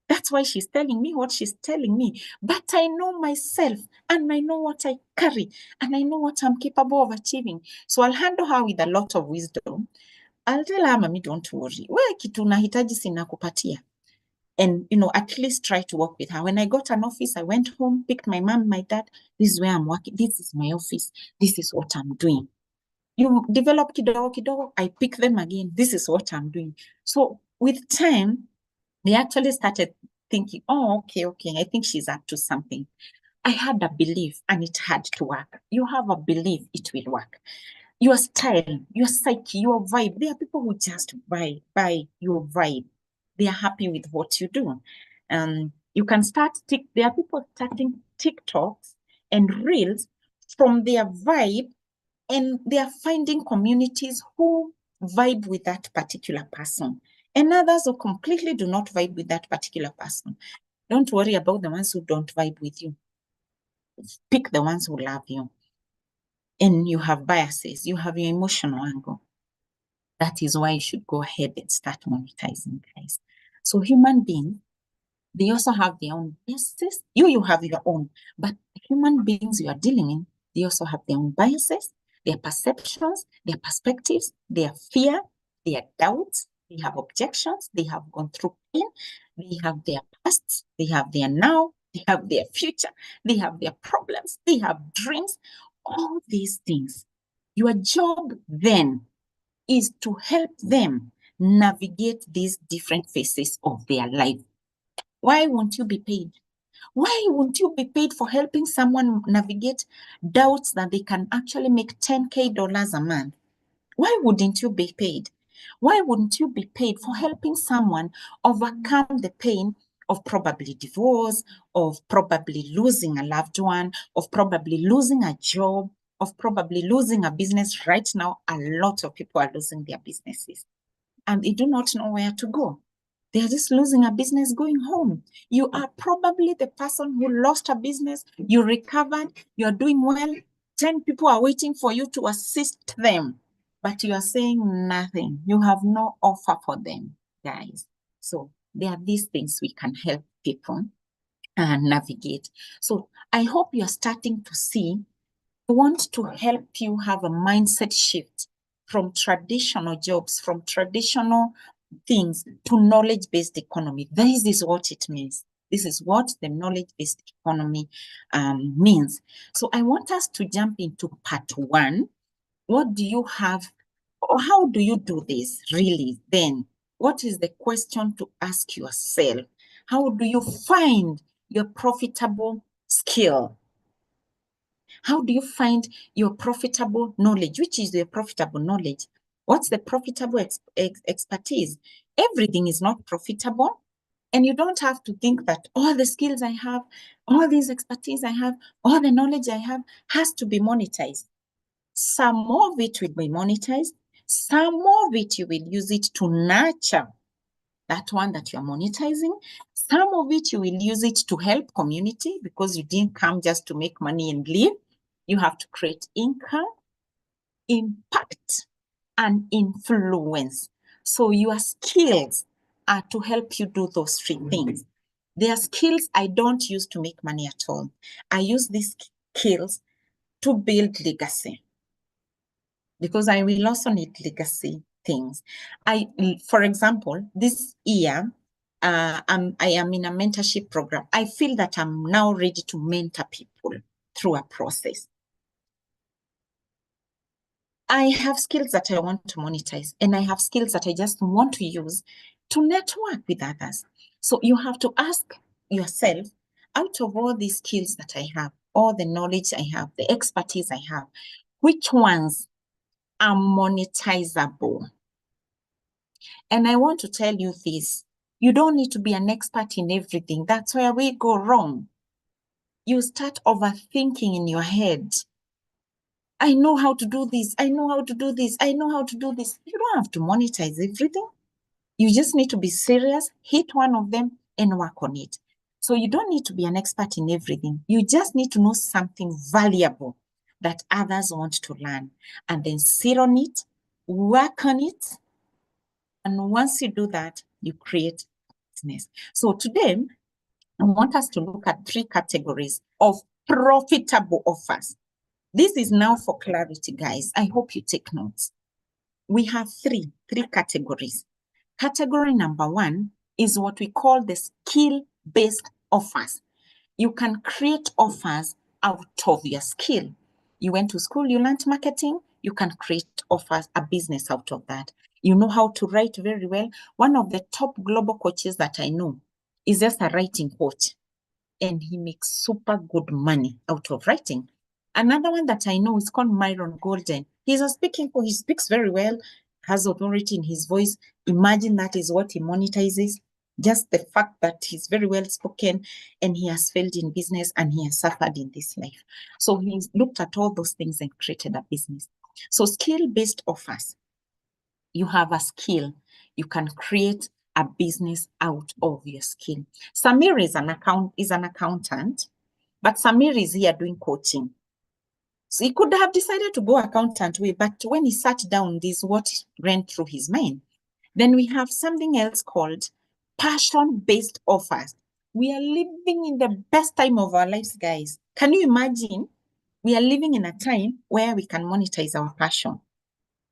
That's why she's telling me what she's telling me. But I know myself and I know what I carry and I know what I'm capable of achieving. So I'll handle her with a lot of wisdom. I'll tell her, Mami, don't worry. Wewe kitu unahitaji sina kupatia. And, at least try to work with her. When I got an office, I went home, picked my mom, my dad. This is where I'm working. This is my office. This is what I'm doing. You develop kidogo, I pick them again. This is what I'm doing. So with time, they actually started thinking, oh, okay, I think she's up to something. I had a belief and it had to work. You have a belief, it will work. Your style, your psyche, your vibe. There are people who just buy your vibe. They are happy with what you do. You can there are people starting TikToks and Reels from their vibe, and they are finding communities who vibe with that particular person. And others who completely do not vibe with that particular person. Don't worry about the ones who don't vibe with you. Pick the ones who love you. And you have biases. You have your emotional angle. That is why you should go ahead and start monetizing, guys. So human beings, they also have their own biases. You have your own. But human beings you are dealing in, they also have their own biases, their perceptions, their perspectives, their fear, their doubts, They have objections, they have gone through pain, they have their past, they have their now, they have their future, they have their problems, they have dreams, all these things. Your job then is to help them navigate these different phases of their life. Why won't you be paid? Why won't you be paid for helping someone navigate doubts that they can actually make $10K a month? Why wouldn't you be paid? Why wouldn't you be paid for helping someone overcome the pain of probably divorce, of probably losing a loved one, of probably losing a job, of probably losing a business? Right now, a lot of people are losing their businesses and they do not know where to go. They are just losing a business going home. You are probably the person who lost a business, you recovered, you're doing well, 10 people are waiting for you to assist them, but you are saying nothing. You have no offer for them, guys. So there are these things we can help people navigate. So I hope you're starting to see. I want to help you have a mindset shift from traditional jobs, from traditional things to knowledge-based economy. This is what it means. This is what the knowledge-based economy means. So I want us to jump into part one. What do you have, or how do you do this really then? What is the question to ask yourself? How do you find your profitable skill? How do you find your profitable knowledge? Which is your profitable knowledge? What's the profitable expertise? Everything is not profitable. And you don't have to think that all the skills I have, all these expertise I have, all the knowledge I have has to be monetized. Some of it will be monetized. Some of it you will use it to nurture that one that you're monetizing. Some of it you will use it to help community because you didn't come just to make money and leave. You have to create income, impact, and influence. So your skills are to help you do those three things. There are skills I don't use to make money at all. I use these skills to build legacy because I will also need legacy things. For example, this year, I am in a mentorship program. I feel that I'm now ready to mentor people through a process. I have skills that I want to monetize, and I have skills that I just want to use to network with others. So you have to ask yourself, out of all these skills that I have, all the knowledge I have, the expertise I have, which ones are monetizable? And I want to tell you this, you don't need to be an expert in everything. That's where we go wrong. You start overthinking in your head. I know how to do this. I know how to do this. I know how to do this. You don't have to monetize everything. You just need to be serious, hit one of them and work on it. So you don't need to be an expert in everything. You just need to know something valuable that others want to learn and then sit on it, work on it. And once you do that, you create business. So today, I want us to look at 3 categories of profitable offers. This is now for clarity, guys. I hope you take notes. We have three categories. Category number 1 is what we call the skill-based offers. You can create offers out of your skill. You went to school, you learned marketing, you can create offers, a business out of that. You know how to write very well. One of the top global coaches that I know is just a writing coach, and he makes super good money out of writing. Another one that I know is called Myron Golden. He's a speaking coach. He speaks very well, has authority in his voice. Imagine that is what he monetizes. Just the fact that he's very well spoken and he has failed in business and he has suffered in this life. So he's looked at all those things and created a business. So skill-based offers. You have a skill, you can create a business out of your skill. Samir is an accountant, but Samir is here doing coaching. So he could have decided to go accountant way, but when he sat down, this is what ran through his mind. Then we have something else called passion-based offers. We are living in the best time of our lives, guys. Can you imagine? We are living in a time where we can monetize our passion.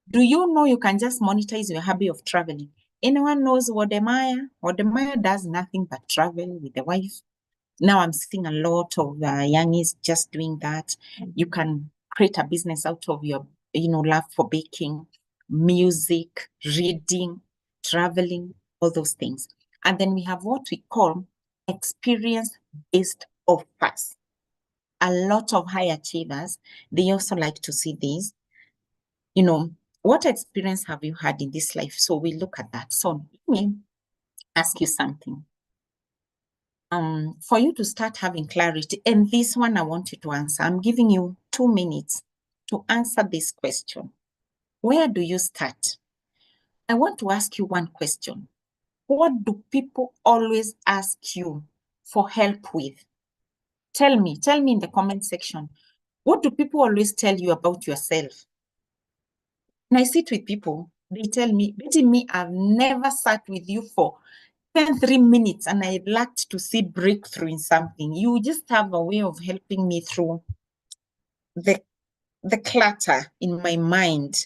Do you know you can just monetize your hobby of traveling? Anyone knows Wodemaya? Wodemaya does nothing but travel with the wife. Now I'm seeing a lot of youngies just doing that. You can create a business out of your, love for baking, music, reading, traveling, all those things. And then we have what we call experience-based offers. A lot of high achievers, they also like to see these. What experience have you had in this life? So we look at that. So let me ask you something. For you to start having clarity, and this one I want you to answer. I'm giving you 2 minutes to answer this question. Where do you start? I want to ask you one question. What do people always ask you for help with? Tell me in the comment section. What do people always tell you about yourself? When I sit with people, they tell me, Betty, I've never sat with you for 3 minutes and I'd like to see breakthrough in something. You just have a way of helping me through the clutter in my mind.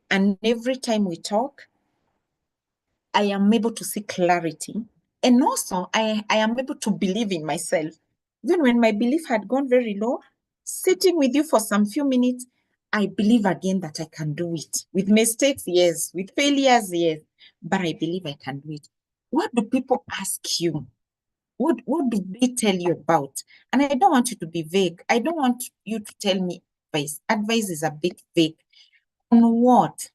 And every time we talk, I am able to see clarity. And also, I am able to believe in myself. Even when my belief had gone very low, sitting with you for some few minutes, I believe again that I can do it. With mistakes, yes. With failures, yes. But I believe I can do it. What do people ask you? What do they tell you about? And I don't want you to be vague. I don't want you to tell me advice. Advice is a bit vague. On what?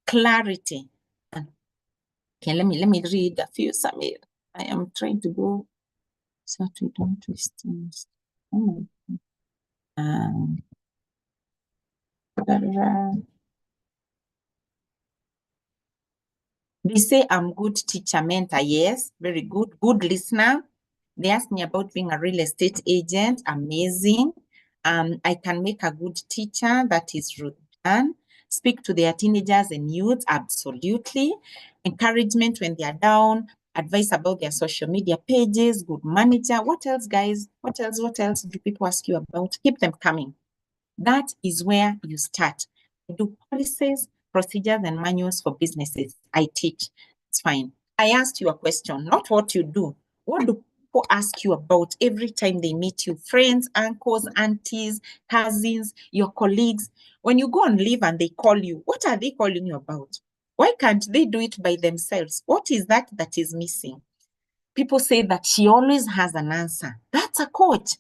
Clarity. Okay, let me read a few. Samir. I am trying to go so that we don't waste things. They say I'm good teacher, mentor. Yes, very good. Good listener. They asked me about being a real estate agent. Amazing. I can make a good teacher. That is Rudan. Speak to their teenagers and youth. Absolutely. Encouragement when they are down. Advice about their social media pages. Good manager. What else, guys? What else do people ask you about? Keep them coming. That is where you start. I do policies, procedures, and manuals for businesses. I teach. It's fine. I asked you a question, not what you do. What do people ask you about every time they meet you? Friends, uncles, aunties, cousins, your colleagues. When you go on leave and they call you, what are they calling you about? Why can't they do it by themselves? What is that is missing? People say that she always has an answer. That's a coach.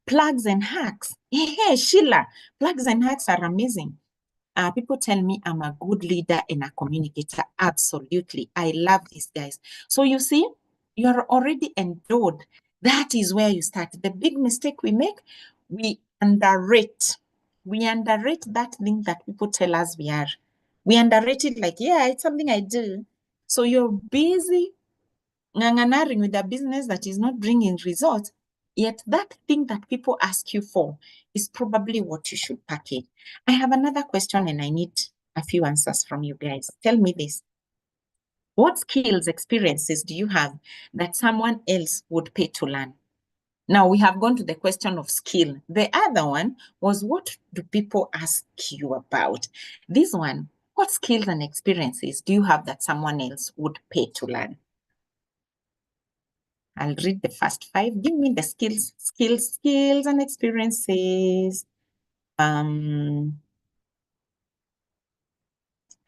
Plugs and hacks. Hey, Sheila, plugs and hacks are amazing. People tell me I'm a good leader and a communicator. Absolutely. I love these guys. So you see, you're already endowed. That is where you start. The big mistake we make, we underrate. We underrate that thing that people tell us we are. We underrate it like, yeah, it's something I do. So you're busy nganganaring with a business that is not bringing results, yet that thing that people ask you for is probably what you should package. I have another question and I need a few answers from you guys. Tell me this. What skills, experiences do you have that someone else would pay to learn? Now we have gone to the question of skill. The other one was, what do people ask you about? This one, what skills and experiences do you have that someone else would pay to learn? I'll read the first 5. Give me the skills and experiences.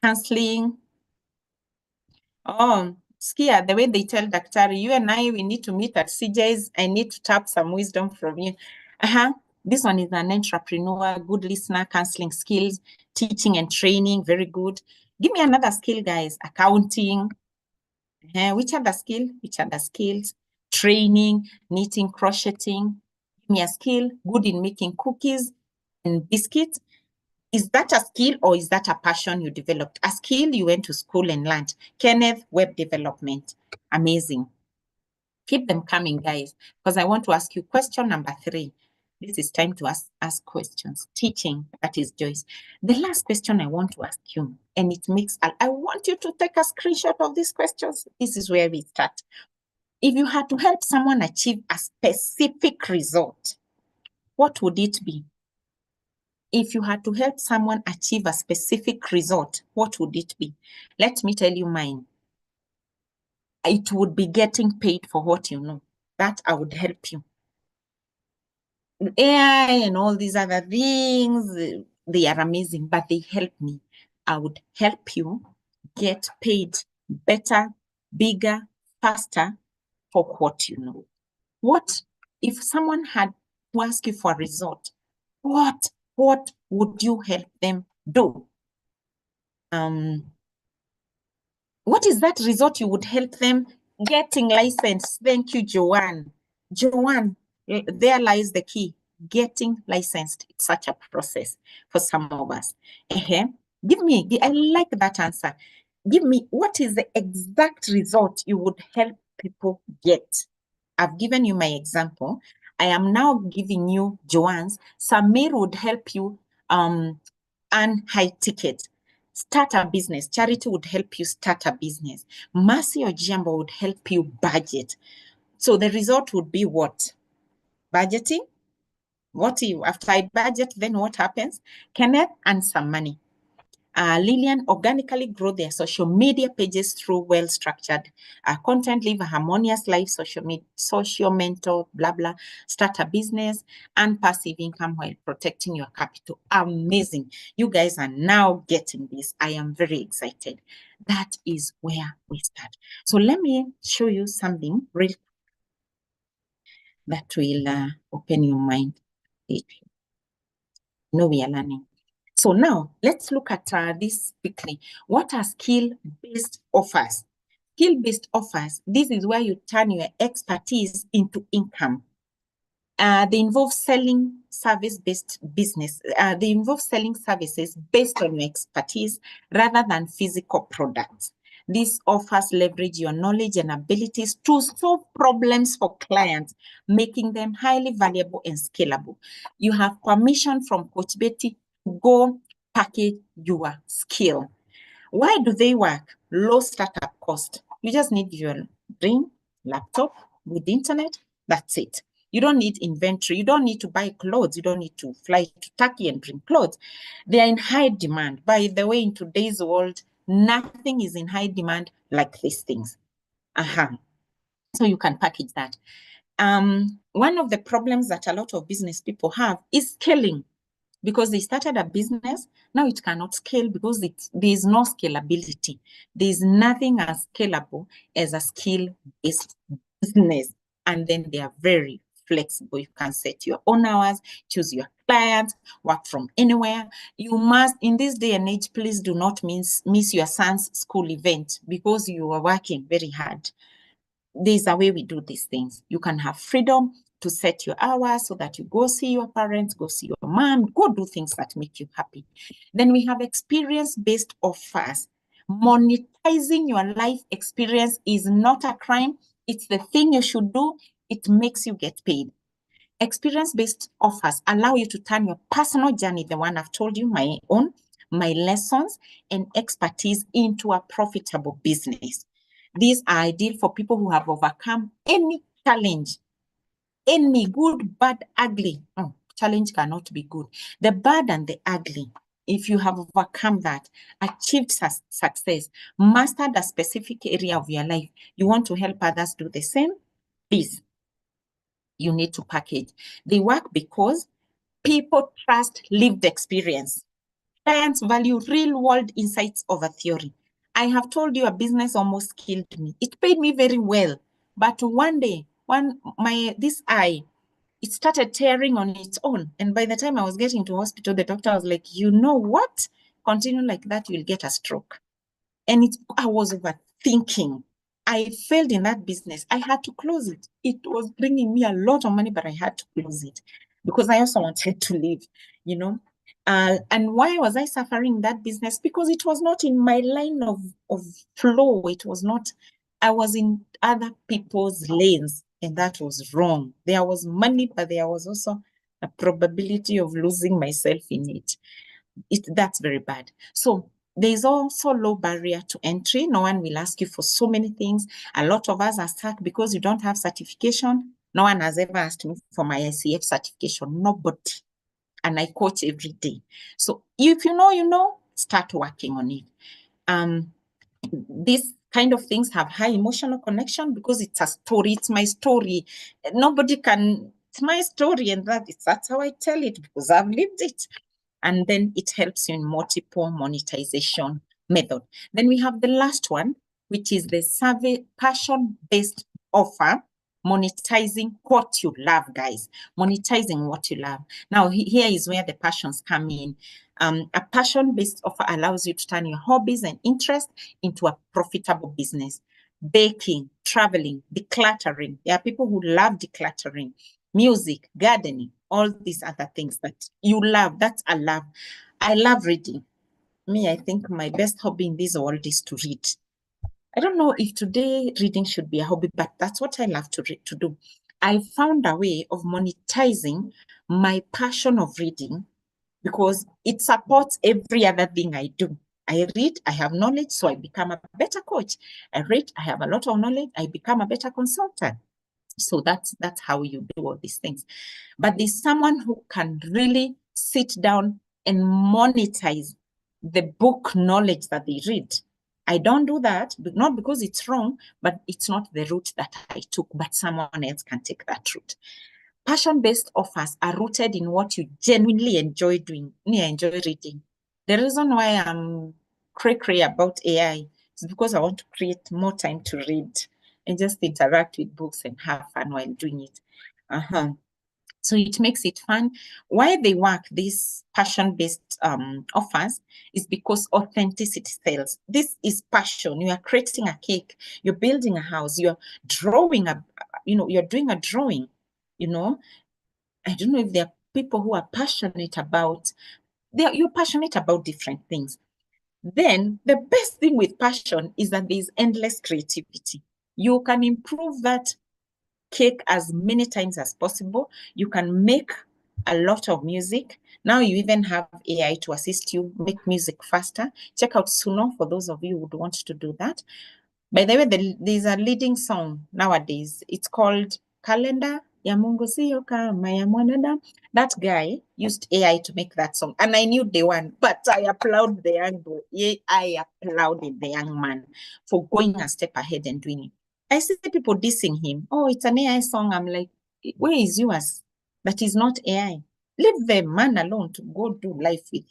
Counseling. Oh, Skia, the way they tell Daktari, you and I, we need to meet at CJ's. I need to tap some wisdom from you. This one is an entrepreneur, good listener, counseling skills, teaching and training, very good. Give me another skill, guys. Accounting. Which other skill? Which other skills? Training, knitting, crocheting. Give me a skill, good in making cookies and biscuits. Is that a skill or is that a passion you developed? A skill you went to school and learned. Kenneth, web development. Amazing. Keep them coming, guys, because I want to ask you question number 3. This is time to ask questions. Teaching, that is Joyce. The last question I want to ask you, and it makes, I want you to take a screenshot of these questions. This is where we start. If you had to help someone achieve a specific result, what would it be? If you had to help someone achieve a specific result, what would it be? Let me tell you mine. it would be getting paid for what you know. That I would help you. AI and all these other things, they are amazing, but they help me. I would help you get paid better, bigger, faster for what you know. What if someone had to ask you for a result? What would you help them do? What is that result you would help them getting licensed? Thank you, Joanne. Joanne, there lies the key. Getting licensed. It's such a process for some of us. Give me, I like that answer. Give me, what is the exact result you would help people get? I've given you my example. I am now giving you Joanne's. Samir would help you earn high ticket. Start a business. Charity would help you start a business. Mercy or Jambo would help you budget. So the result would be what? Budgeting. After I budget, then what happens? Kenneth and some money. Lillian, organically grow their social media pages through well-structured content, live a harmonious life, social mental, blah, blah, start a business and passive income while protecting your capital. Amazing. You guys are now getting this. I am very excited. That is where we start. So let me show you something real that will open your mind. No, we are learning. So now let's look at this quickly. What are skill-based offers? Skill-based offers, this is where you turn your expertise into income. They involve selling service-based business. They involve selling services based on your expertise rather than physical products. These offers leverage your knowledge and abilities to solve problems for clients, making them highly valuable and scalable. You have permission from Coach Betty to go package your skill. Why do they work? Low startup cost. You just need your brain, laptop, with internet. That's it. You don't need inventory. You don't need to buy clothes. You don't need to fly to Turkey and bring clothes. They are in high demand. By the way, in today's world, nothing is in high demand like these things. So you can package that. One of the problems that a lot of business people have is scaling. Because they started a business, now it cannot scale because there is no scalability. There is nothing as scalable as a skill-based business. And then they are very flexible. You can set your own hours, choose your clients, work from anywhere. You must, in this day and age, please do not miss your son's school event because you are working very hard. There's a way we do these things. You can have freedom to set your hours so that you go see your parents, go see your mom, go do things that make you happy. Then we have experience-based offers. Monetizing your life experience is not a crime. It's the thing you should do. It makes you get paid. Experience-based offers allow you to turn your personal journey, the one I've told you, my own, my lessons and expertise into a profitable business. These are ideal for people who have overcome any challenge, any good, bad, ugly. Challenge cannot be good. The bad and the ugly, if you have overcome that, achieved success, mastered a specific area of your life, you want to help others do the same, please, you need to package. They work because people trust lived experience. Clients value real-world insights over theory. I have told you a business almost killed me. It paid me very well. But one day, this eye, it started tearing on its own. And by the time I was getting to hospital, the doctor was like, you know what? Continue like that, you'll get a stroke. And I was overthinking. I failed in that business. I had to close it. It was bringing me a lot of money, but I had to close it because I also wanted to live, you know. And why was I suffering that business? Because it was not in my line of flow. It was not, I was in other people's lanes, and that was wrong. There was money, but there was also a probability of losing myself in it. That's very bad. So there's also low barrier to entry. No one will ask you for so many things. A lot of us are stuck because you don't have certification. No one has ever asked me for my ICF certification. Nobody. And I coach every day. So if you know, start working on it. This kind of things have high emotional connection because it's a story. It's my story. Nobody can, it's my story, and that's how I tell it because I've lived it. And then it helps you in multiple monetization method. Then we have the last one, which is the survey passion-based offer, monetizing what you love, guys. Monetizing what you love. Now, here is where the passions come in. A passion-based offer allows you to turn your hobbies and interests into a profitable business. Baking, traveling, decluttering. There are people who love decluttering. Music, gardening, all these other things that you love. That's a love. I love reading. Me, I think my best hobby in this world is to read. I don't know if today reading should be a hobby, but that's what I love to do. I found a way of monetizing my passion of reading because it supports every other thing I do. I read, I have knowledge, so I become a better coach. I read, I have a lot of knowledge, I become a better consultant. So that's how you do all these things. But there's someone who can really sit down and monetize the book knowledge that they read. I don't do that, but not because it's wrong, but it's not the route that I took, but someone else can take that route. Passion-based offers are rooted in what you genuinely enjoy doing. Me, I enjoy reading. The reason why I'm cray-cray about AI is because I want to create more time to read and just interact with books and have fun while doing it. So it makes it fun. Why they work, these passion-based offers, is because authenticity sells. This is passion. You are creating a cake, you're building a house, you're drawing you're doing a drawing, I don't know if there are people who are passionate about, you're passionate about different things. Then the best thing with passion is that there's endless creativity. You can improve that cake as many times as possible. You can make a lot of music. Now you even have AI to assist you make music faster. Check out Suno for those of you who would want to do that. By the way, there's a leading song nowadays. It's called Calendar ya Mungu Siyo Kama ya Mwanadamu. That guy used AI to make that song. And I knew the one, but I applaud the young boy. Yeah, I applauded the young man for going a step ahead and doing it. I see people dissing him. Oh, it's an AI song. I'm like, where is yours? That is not AI. Leave the man alone to go do life with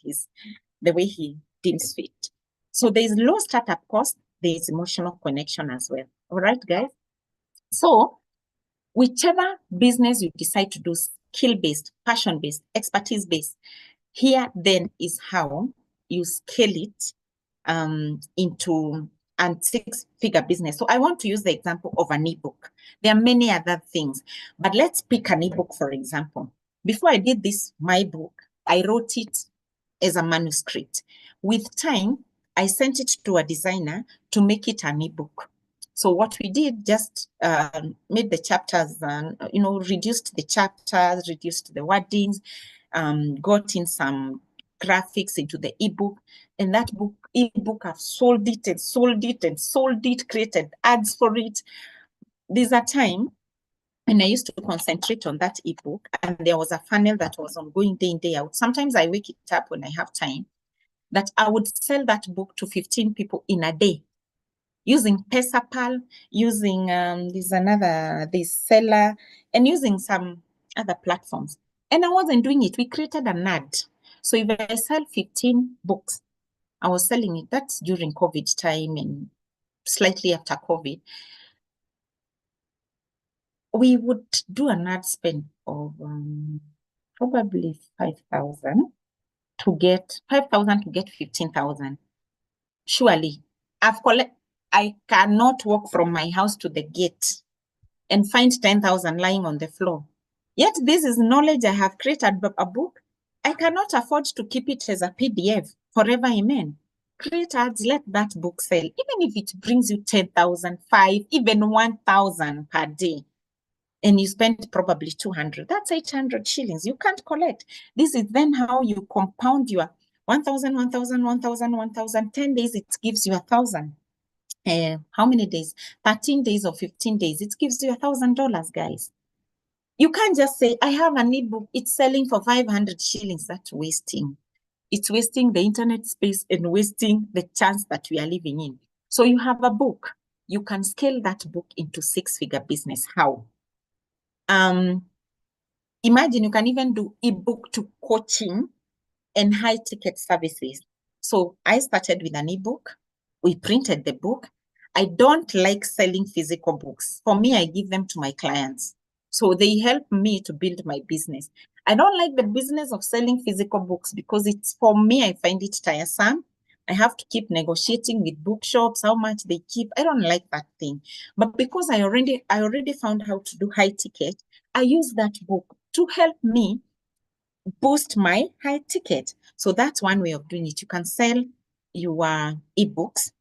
the way he deems fit. So there's low startup cost. There's emotional connection as well. All right, guys? So whichever business you decide to do, skill-based, passion-based, expertise-based, here then is how you scale it into a six-figure business. So I want to use the example of an ebook. There are many other things, but let's pick an ebook, for example. Before I did this, my book, I wrote it as a manuscript. With time, I sent it to a designer to make it an ebook. So what we did, just made the chapters, reduced the chapters, reduced the wordings, got in some graphics into the ebook, and that ebook I've sold it and sold it and sold it, created ads for it. There's a time when I used to concentrate on that ebook, and there was a funnel that was ongoing day in, day out. Sometimes I wake it up when I have time, that I would sell that book to 15 people in a day, using PesaPal, using this seller, and using some other platforms. And I wasn't doing it. We created an ad. So if I sell 15 books, I was selling it. That's during COVID time and slightly after COVID. We would do an ad spend of probably 5,000 to get 15,000. Surely, I cannot walk from my house to the gate and find 10,000 lying on the floor. Yet this is knowledge I have created a book. I cannot afford to keep it as a PDF forever, amen. Create ads, let that book sell. Even if it brings you 10,000, 5, even 1,000 per day, and you spend probably 200, that's 800 shillings. You can't collect. This is then how you compound your 1,000, 1,000, 1,000, 1,000, 10 days, it gives you 1,000. How many days? 13 days or 15 days, it gives you $1,000, guys. You can't just say, I have an ebook, it's selling for 500 shillings. That's wasting. It's wasting the internet space and wasting the chance that we are living in. So you have a book, you can scale that book into 6-figure business. How? Imagine you can even do ebook to coaching and high ticket services. So I started with an ebook. We printed the book. I don't like selling physical books. For me, I give them to my clients. So they help me to build my business. I don't like the business of selling physical books because it's, for me, I find it tiresome. I have to keep negotiating with bookshops, how much they keep. I don't like that thing. But because I already found how to do high ticket, I use that book to help me boost my high ticket. So that's one way of doing it. You can sell your ebooks.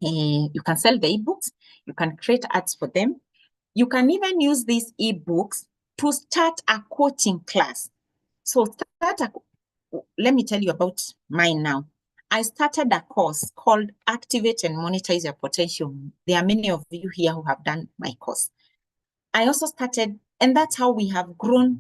You can sell the ebooks. You can create ads for them. You can even use these ebooks to start a coaching class. So let me tell you about mine now. I started a course called Activate and Monetize Your Potential. There are many of you here who have done my course. I also started, and that's how we have grown.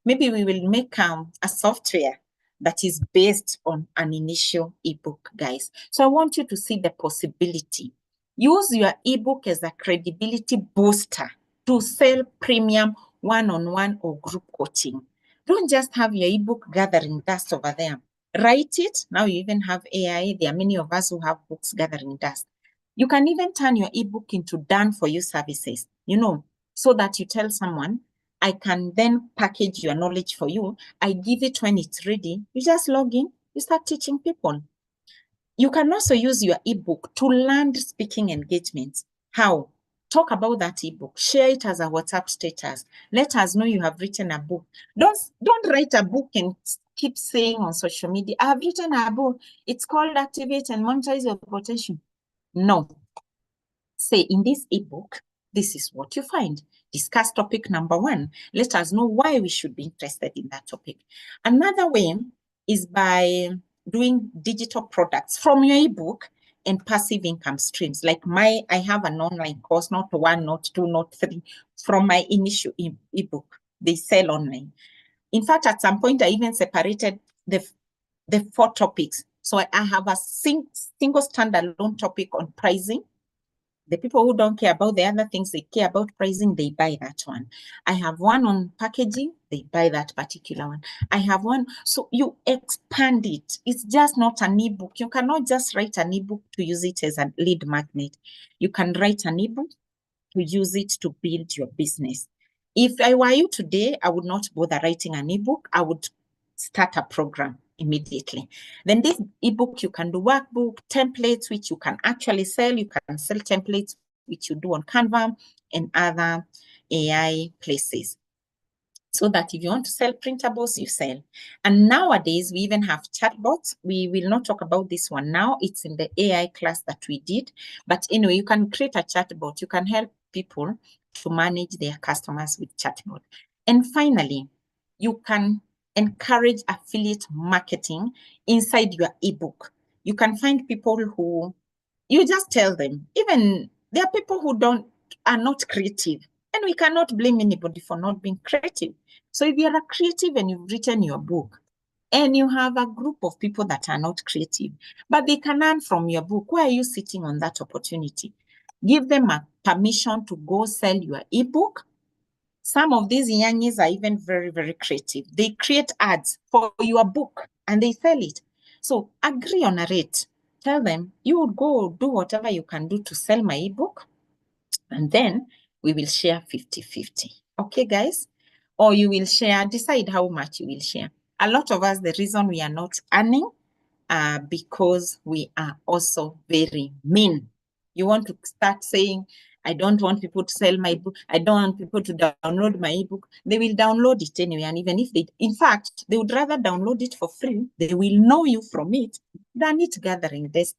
Maybe we will make a software that is based on an initial ebook, guys. So I want you to see the possibility. Use your ebook as a credibility booster to sell premium one-on-one or group coaching. Don't just have your ebook gathering dust over there. Write it. Now you even have AI. There are many of us who have books gathering dust. You can even turn your ebook into done for you services, so that you tell someone, I can then package your knowledge for you. I give it when it's ready. You just log in, you start teaching people. You can also use your ebook to land speaking engagements. How? Talk about that ebook. Share it as a WhatsApp status. Let us know you have written a book. Don't write a book and keep saying on social media, I have written a book. It's called Activate and Monetize Your Potential. No. Say in this ebook, this is what you find. Discuss topic number 1. Let us know why we should be interested in that topic. Another way is by doing digital products from your ebook and passive income streams. Like I have an online course, not 1, not 2, not 3, from my initial ebook. They sell online. In fact, at some point, I even separated the 4 topics. So I have a single standalone topic on pricing. The people who don't care about the other things, they care about pricing, they buy that one. I have one on packaging, they buy that particular one. I have one, so you expand it. It's just not an ebook. You cannot just write an ebook to use it as a lead magnet. You can write an ebook to use it to build your business. If I were you today, I would not bother writing an ebook. I would start a program immediately. Then this ebook, you can do workbook, templates, which you can actually sell. You can sell templates, which you do on Canva and other AI places. So that if you want to sell printables, you sell. And nowadays, we even have chatbots. We will not talk about this one now. It's in the AI class that we did. But anyway, you can create a chatbot. You can help people to manage their customers with chatbot. And finally, you can encourage affiliate marketing inside your ebook. You can find people who, you just tell them, even there are people who are not creative. And we cannot blame anybody for not being creative. So if you're a creative and you've written your book and you have a group of people that are not creative, but they can earn from your book, why are you sitting on that opportunity? Give them a permission to go sell your ebook. Some of these yannis are even very, very creative. They create ads for your book and they sell it. So agree on a rate. Tell them you would go do whatever you can do to sell my ebook. And then we will share 50-50. Okay, guys? Or you will share, decide how much you will share. A lot of us, the reason we are not earning because we are also very mean. You want to start saying, I don't want people to sell my book. I don't want people to download my ebook. They will download it anyway. And even if in fact, they would rather download it for free. They will know you from it than it gathering dust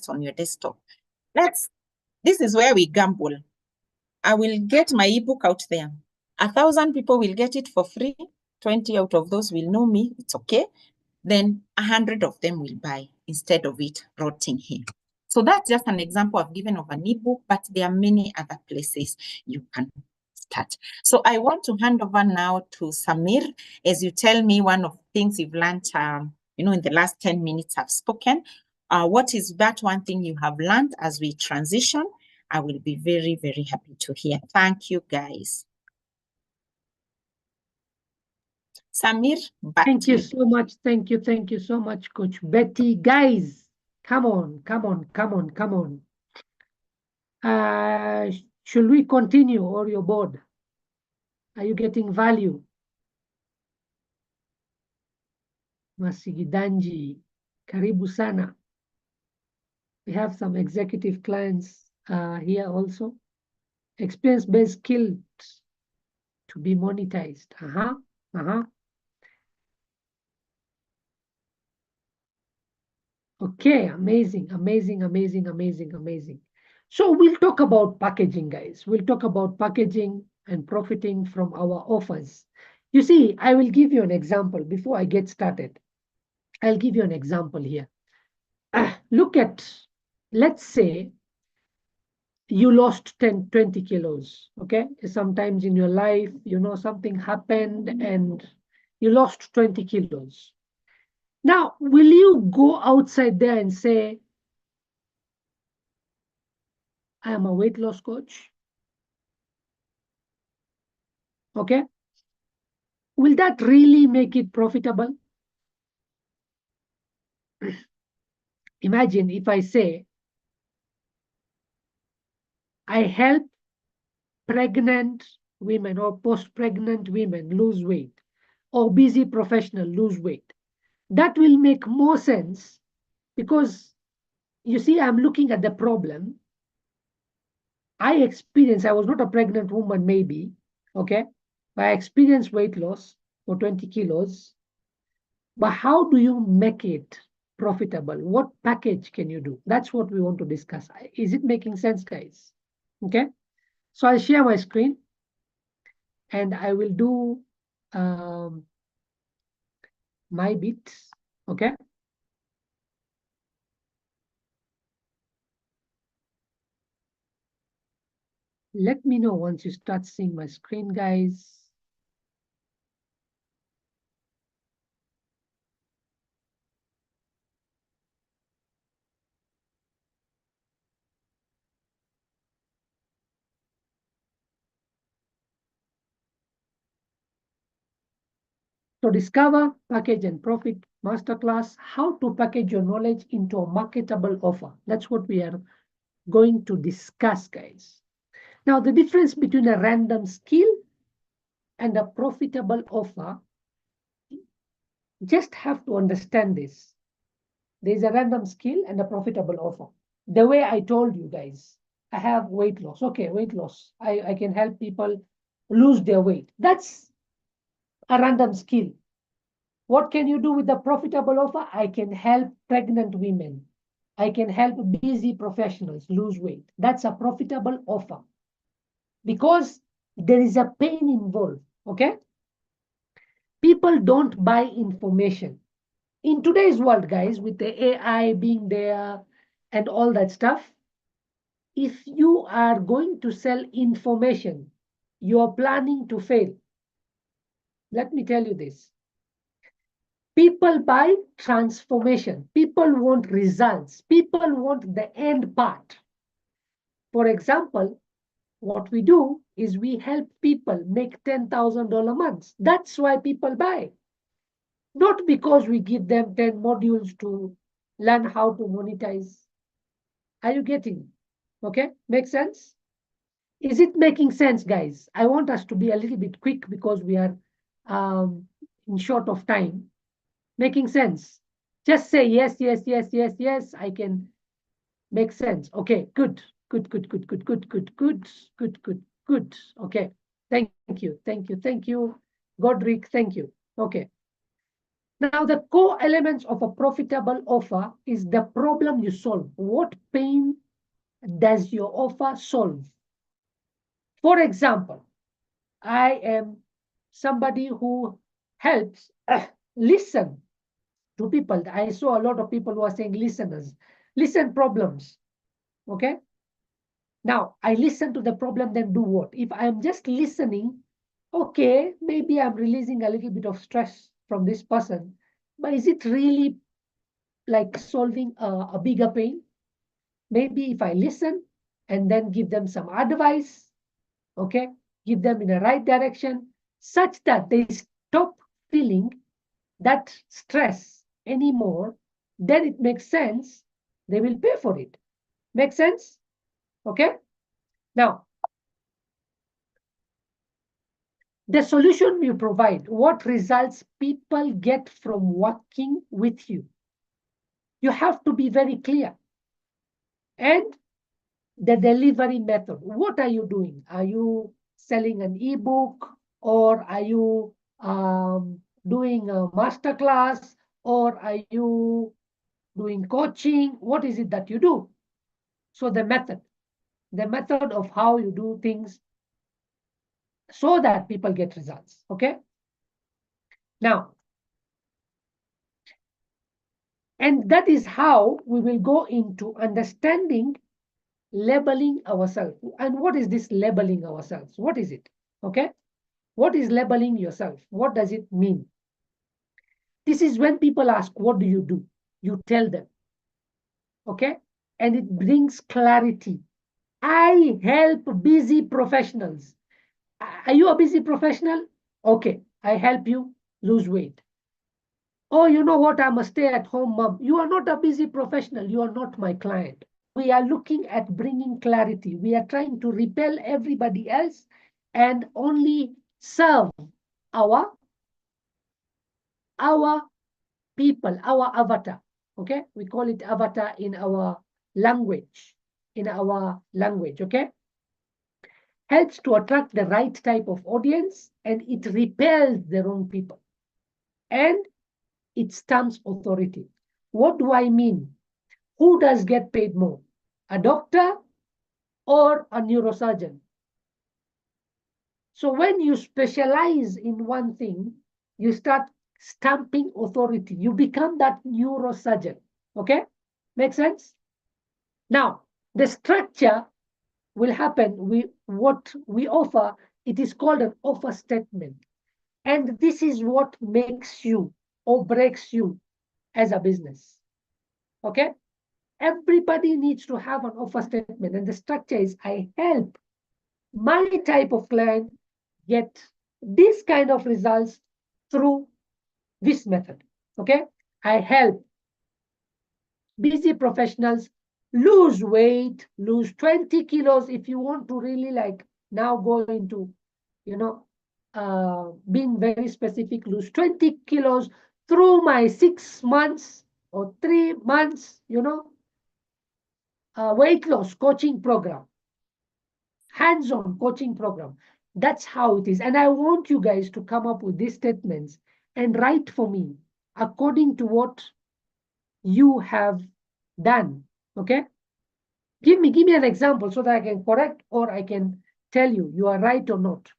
on your desktop. This is where we gamble. I will get my ebook out there. 1,000 people will get it for free. 20 out of those will know me. It's okay. Then 100 of them will buy instead of it rotting here. So that's just an example I've given of an ebook, but there are many other places you can start. So I want to hand over now to Samir, as you tell me one of the things you've learned, in the last 10 minutes I've spoken. what is that one thing you have learned as we transition? I will be very, very happy to hear. Thank you, guys. Samir, back Thank to you you. so much. Thank you so much, Coach Betty. Guys, come on. Should we continue or you're bored? Are you getting value? Masigidanji, karibu sana. We have some executive clients here also. Experience-based skills to be monetized. Okay, amazing. So we'll talk about packaging, guys. We'll talk about packaging and profiting from our offers. You see, I will give you an example before I get started. I'll give you an example here. Look at, let's say, you lost 10, 20 kilos, okay? Sometimes in your life, something happened and you lost 20 kilos. Now, will you go outside there and say, I am a weight loss coach? Okay? Will that really make it profitable? Imagine if I say, I help pregnant women or post-pregnant women lose weight, or busy professional lose weight. That will make more sense because, you see, I'm looking at the problem. I was not a pregnant woman maybe, okay? But I experienced weight loss for 20 kilos. But how do you make it profitable? What package can you do? That's what we want to discuss. Is it making sense, guys? Okay? So I'll share my screen and I will do my bits, okay? Let me know once you start seeing my screen, guys. So discover, package, and profit masterclass, how to package your knowledge into a marketable offer. That's what we are going to discuss, guys. Now, the difference between a random skill and a profitable offer, just have to understand this. There's a random skill and a profitable offer. The way I told you guys, I have weight loss. Okay, weight loss. I can help people lose their weight. That's a random skill. What can you do with the profitable offer? I can help pregnant women. I can help busy professionals lose weight. That's a profitable offer because there is a pain involved, okay? People don't buy information. In today's world, guys, with the AI being there and all that stuff, if you are going to sell information, you are planning to fail. Let me tell you this. People buy transformation. People want results. People want the end part. For example, what we do is we help people make $10,000 months. That's why people buy. Not because we give them 10 modules to learn how to monetize. Are you getting? Okay, make sense? Is it making sense, guys? I want us to be a little bit quick because we are in short of time. Making sense? Just say yes, yes, yes, yes, yes. I can make sense. Okay, good. Okay, thank you. Godric, thank you. Okay. Now, the core elements of a profitable offer is the problem you solve. What pain does your offer solve? For example, I am somebody who helps listen to people. I saw a lot of people who are saying listeners, listen problems, okay? Now, I listen to the problem, then do what? If I'm just listening, okay, maybe I'm releasing a little bit of stress from this person, but is it really like solving a bigger pain. Maybe if I listen and then give them some advice, okay, give them in the right direction, such that they stop feeling that stress anymore, then it makes sense. They will pay for it. Make sense? Okay. Now, the solution you provide, what results people get from working with you. You have to be very clear. And the delivery method, what are you doing? Are you selling an ebook, or are you doing a masterclass, or are you doing coaching? What is it that you do? So the method of how you do things so that people get results. Okay. Now, and that is how we will go into understanding labeling ourselves. And what is this labeling ourselves? What is it? Okay. What is labeling yourself? What does it mean? This is when people ask, what do? You tell them. Okay. And it brings clarity. I help busy professionals. Are you a busy professional? Okay. I help you lose weight. Oh, you know what? I'm a stay-at-home mom. You are not a busy professional. You are not my client. We are looking at bringing clarity. We are trying to repel everybody else and only serve our people, our avatar. Okay? We call it avatar in our language. Okay? Helps to attract the right type of audience, and it repels the wrong people. And it stamps authority. What do I mean? Who does get paid more? A doctor or a neurosurgeon? So when you specialize in one thing, you start stamping authority. You become that neurosurgeon. Okay? Make sense? Now, the structure will happen. What we offer, it is called an offer statement. And this is what makes you or breaks you as a business. Okay? Everybody needs to have an offer statement. And the structure is, I help my type of client get this kind of results through this method. Okay? I help busy professionals lose weight, lose 20 kilos. If you want to really like now go into, being very specific, lose 20 kilos through my 6 months or 3 months, weight loss coaching program, hands-on coaching program. That's how it is. And I want you guys to come up with these statements and write for me according to what you have done. Okay? Give me an example so that I can correct, or I can tell you are right or not.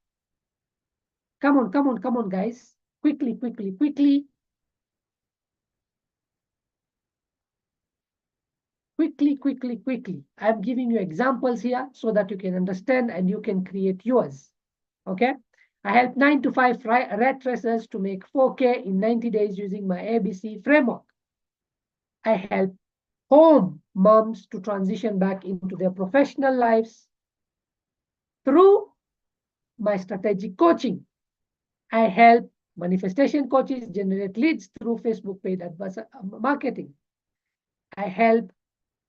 Come on, guys. Quickly. Quickly. I'm giving you examples here so that you can understand and you can create yours. Okay? I help 9 to 5 rat racers to make 4K in 90 days using my ABC framework. I help home moms to transition back into their professional lives through my strategic coaching. I help manifestation coaches generate leads through Facebook paid marketing. I help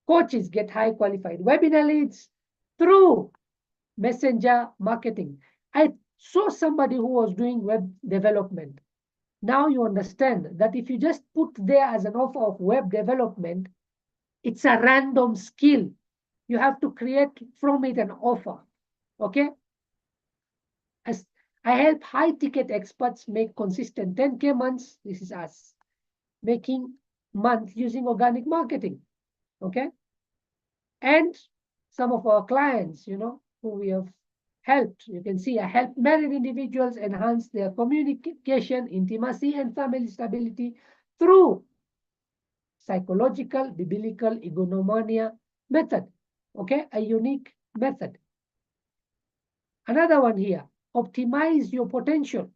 coaches get high qualified webinar leads through messenger marketing. I saw somebody who was doing web development. Now you understand that if you just put there as an offer of web development, it's a random skill. You have to create from it an offer. Okay? As I help high ticket experts make consistent 10K months. This is us making month using organic marketing. Okay? And some of our clients, who we have helped, you can see I help married individuals enhance their communication, intimacy, and family stability through psychological, biblical, egomania method. Okay, a unique method. Another one here, optimize your potential,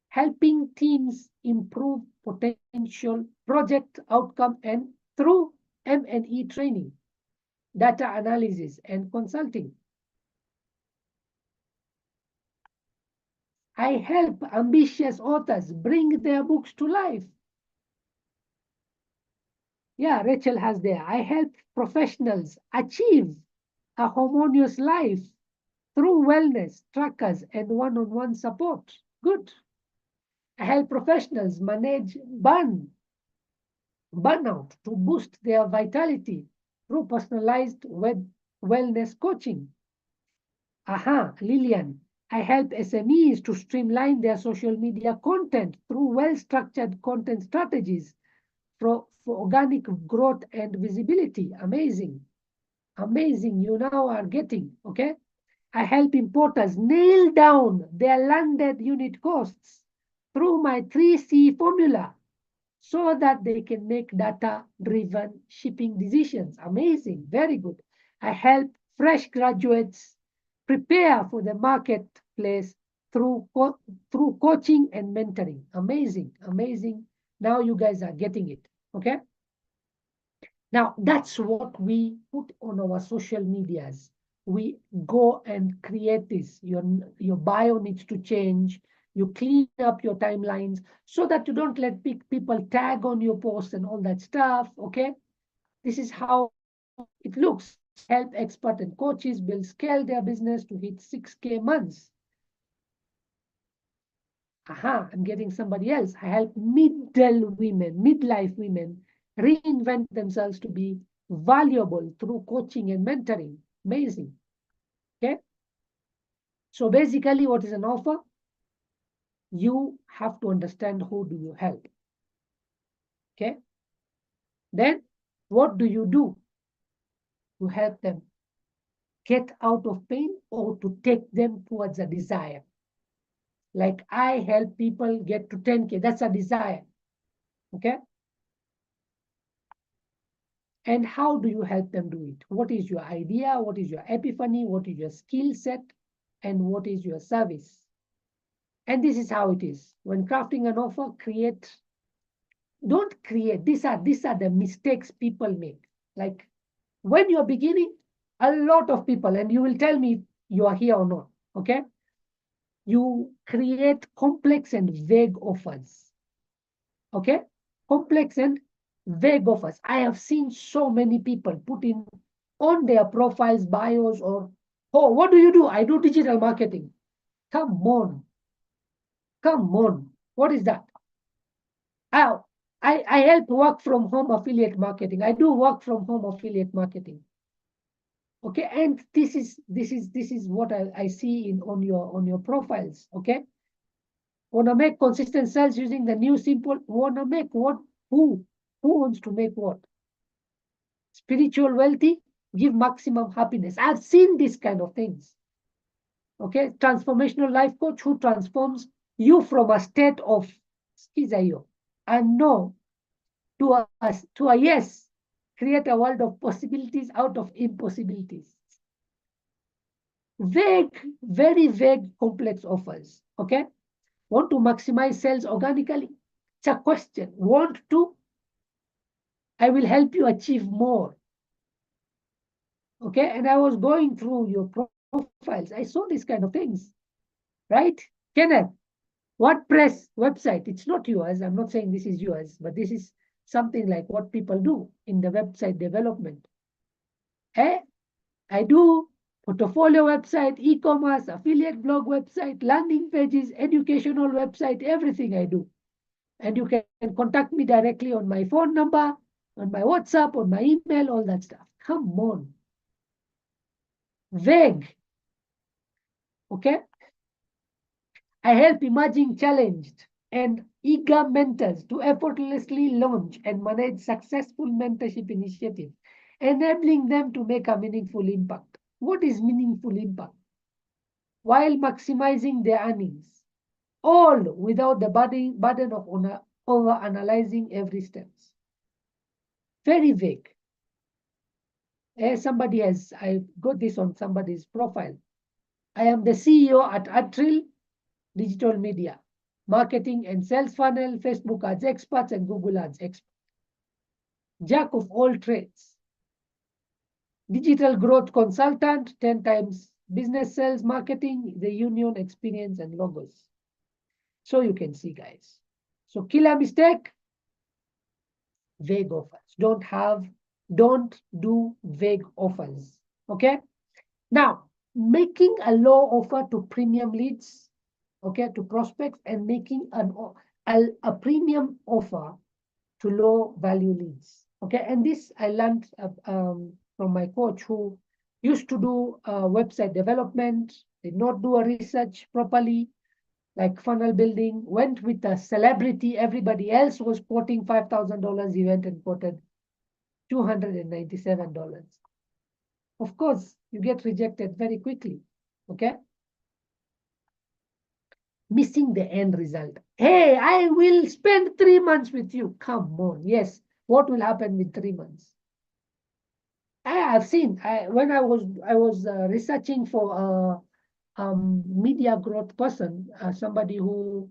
helping teams improve potential, project outcome, and through M&E training, data analysis, and consulting. I help ambitious authors bring their books to life. Yeah, Rachel has there. I help professionals achieve a harmonious life through wellness trackers and one-on-one support. Good. I help professionals manage burnout to boost their vitality through personalized wellness coaching. Aha, Lillian, I help SMEs to streamline their social media content through well-structured content strategies for organic growth and visibility. Amazing. Amazing. You now are getting, okay? I help importers nail down their landed unit costs through my 3C formula so that they can make data-driven shipping decisions. Amazing. Very good. I help fresh graduates prepare for the marketplace through coaching and mentoring. Amazing. Amazing. Now you guys are getting it. Okay? Now, that's what we put on our social medias. We go and create this. Your bio needs to change. You clean up your timelines so that you don't let people tag on your posts and all that stuff, okay? This is how it looks. Help expert and coaches build scale their business to hit 6K months. Aha, I'm getting somebody else. I help midlife women reinvent themselves to be valuable through coaching and mentoring. Amazing. Okay. So basically, what is an offer? You have to understand who do you help. Okay. Then what do you do to help them get out of pain or to take them towards a desire? Like I help people get to 10K. That's a desire. Okay. And how do you help them do it? What is your idea? What is your epiphany? What is your skill set? And what is your service? And this is how it is. When crafting an offer, don't create. These are the mistakes people make. Like when you're beginning, a lot of people, and you will tell me if you are here or not, okay? You create complex and vague offers, okay? Complex and vague offers. I have seen so many people put in on their profiles, bios, or, oh, what do you do? I do digital marketing. Come on. Come on. What is that? I help work from home affiliate marketing. I do work from home affiliate marketing. Okay, and this is what I see on your profiles. Okay, wanna make consistent sales using the new simple. Wanna make what? Who wants to make what? Spiritual wealthy, give maximum happiness. I've seen these kind of things. Okay, transformational life coach who transforms you from a state of schizo and no to a yes, create a world of possibilities out of impossibilities. Vague, very vague, complex offers. Okay, want to maximize sales organically? It's a question. Want to? I will help you achieve more. Okay, and I was going through your profiles. I saw these kind of things, right? Kenneth, WordPress website. It's not yours. I'm not saying this is yours, but this is something like what people do in the website development. I do portfolio website, e-commerce, affiliate blog website, landing pages, educational website, everything I do. And you can contact me directly on my phone number, on my WhatsApp, on my email, all that stuff. Come on. Vague. Okay? I help emerging challenged and eager mentors to effortlessly launch and manage successful mentorship initiatives, enabling them to make a meaningful impact. What is meaningful impact? While maximizing their earnings, all without the burden of over-analyzing every step. Very vague. I got this on somebody's profile. I am the CEO at Atril Digital Media, marketing and sales funnel, Facebook ads experts, and Google ads experts. jack of all trades, digital growth consultant, 10 times business sales, marketing, the union experience and logos. So you can see, guys. So killer mistake, vague offers. Don't do vague offers. Okay. Now, making a low offer to premium leads, okay, to prospects, and making a premium offer to low value leads. Okay. And this I learned from my coach who used to do website development, did not do a research properly, like funnel building, went with a celebrity. Everybody else was quoting $5,000. He went and quoted $297. Of course, you get rejected very quickly. Okay. Missing the end result. Hey, I will spend 3 months with you. Come on. Yes. What will happen with 3 months? I have seen. When I was researching for a media growth person, somebody who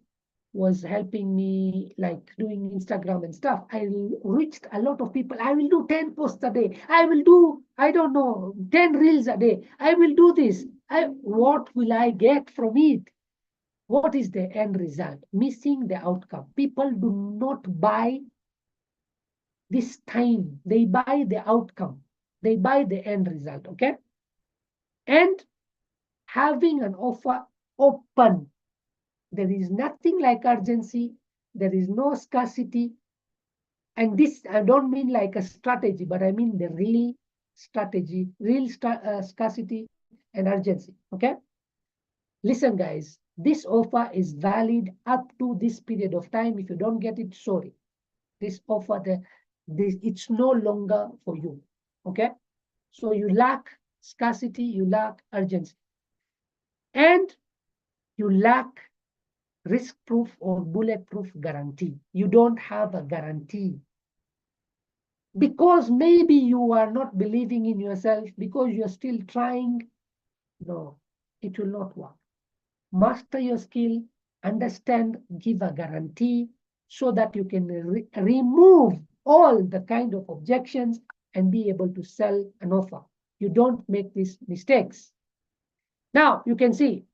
was helping me like doing Instagram and stuff. I reached a lot of people. I will do 10 posts a day. I will do, I don't know, 10 reels a day. I will do this. What will I get from it? What is the end result? Missing the outcome. People do not buy this time. They buy the outcome. They buy the end result, okay? And having an offer open. There is nothing like urgency. There is no scarcity. And this, I don't mean like a strategy, but I mean the real strategy, real scarcity and urgency, okay? Listen, guys, this offer is valid up to this period of time. If you don't get it, sorry. This offer, it's no longer for you, okay? So you lack scarcity, you lack urgency. And you lack risk-proof or bulletproof guarantee. You don't have a guarantee. Because maybe you are not believing in yourself, because you're still trying. No, it will not work. Master your skill, understand, give a guarantee so that you can remove all the kind of objections and be able to sell an offer. You don't make these mistakes. Now, you can see,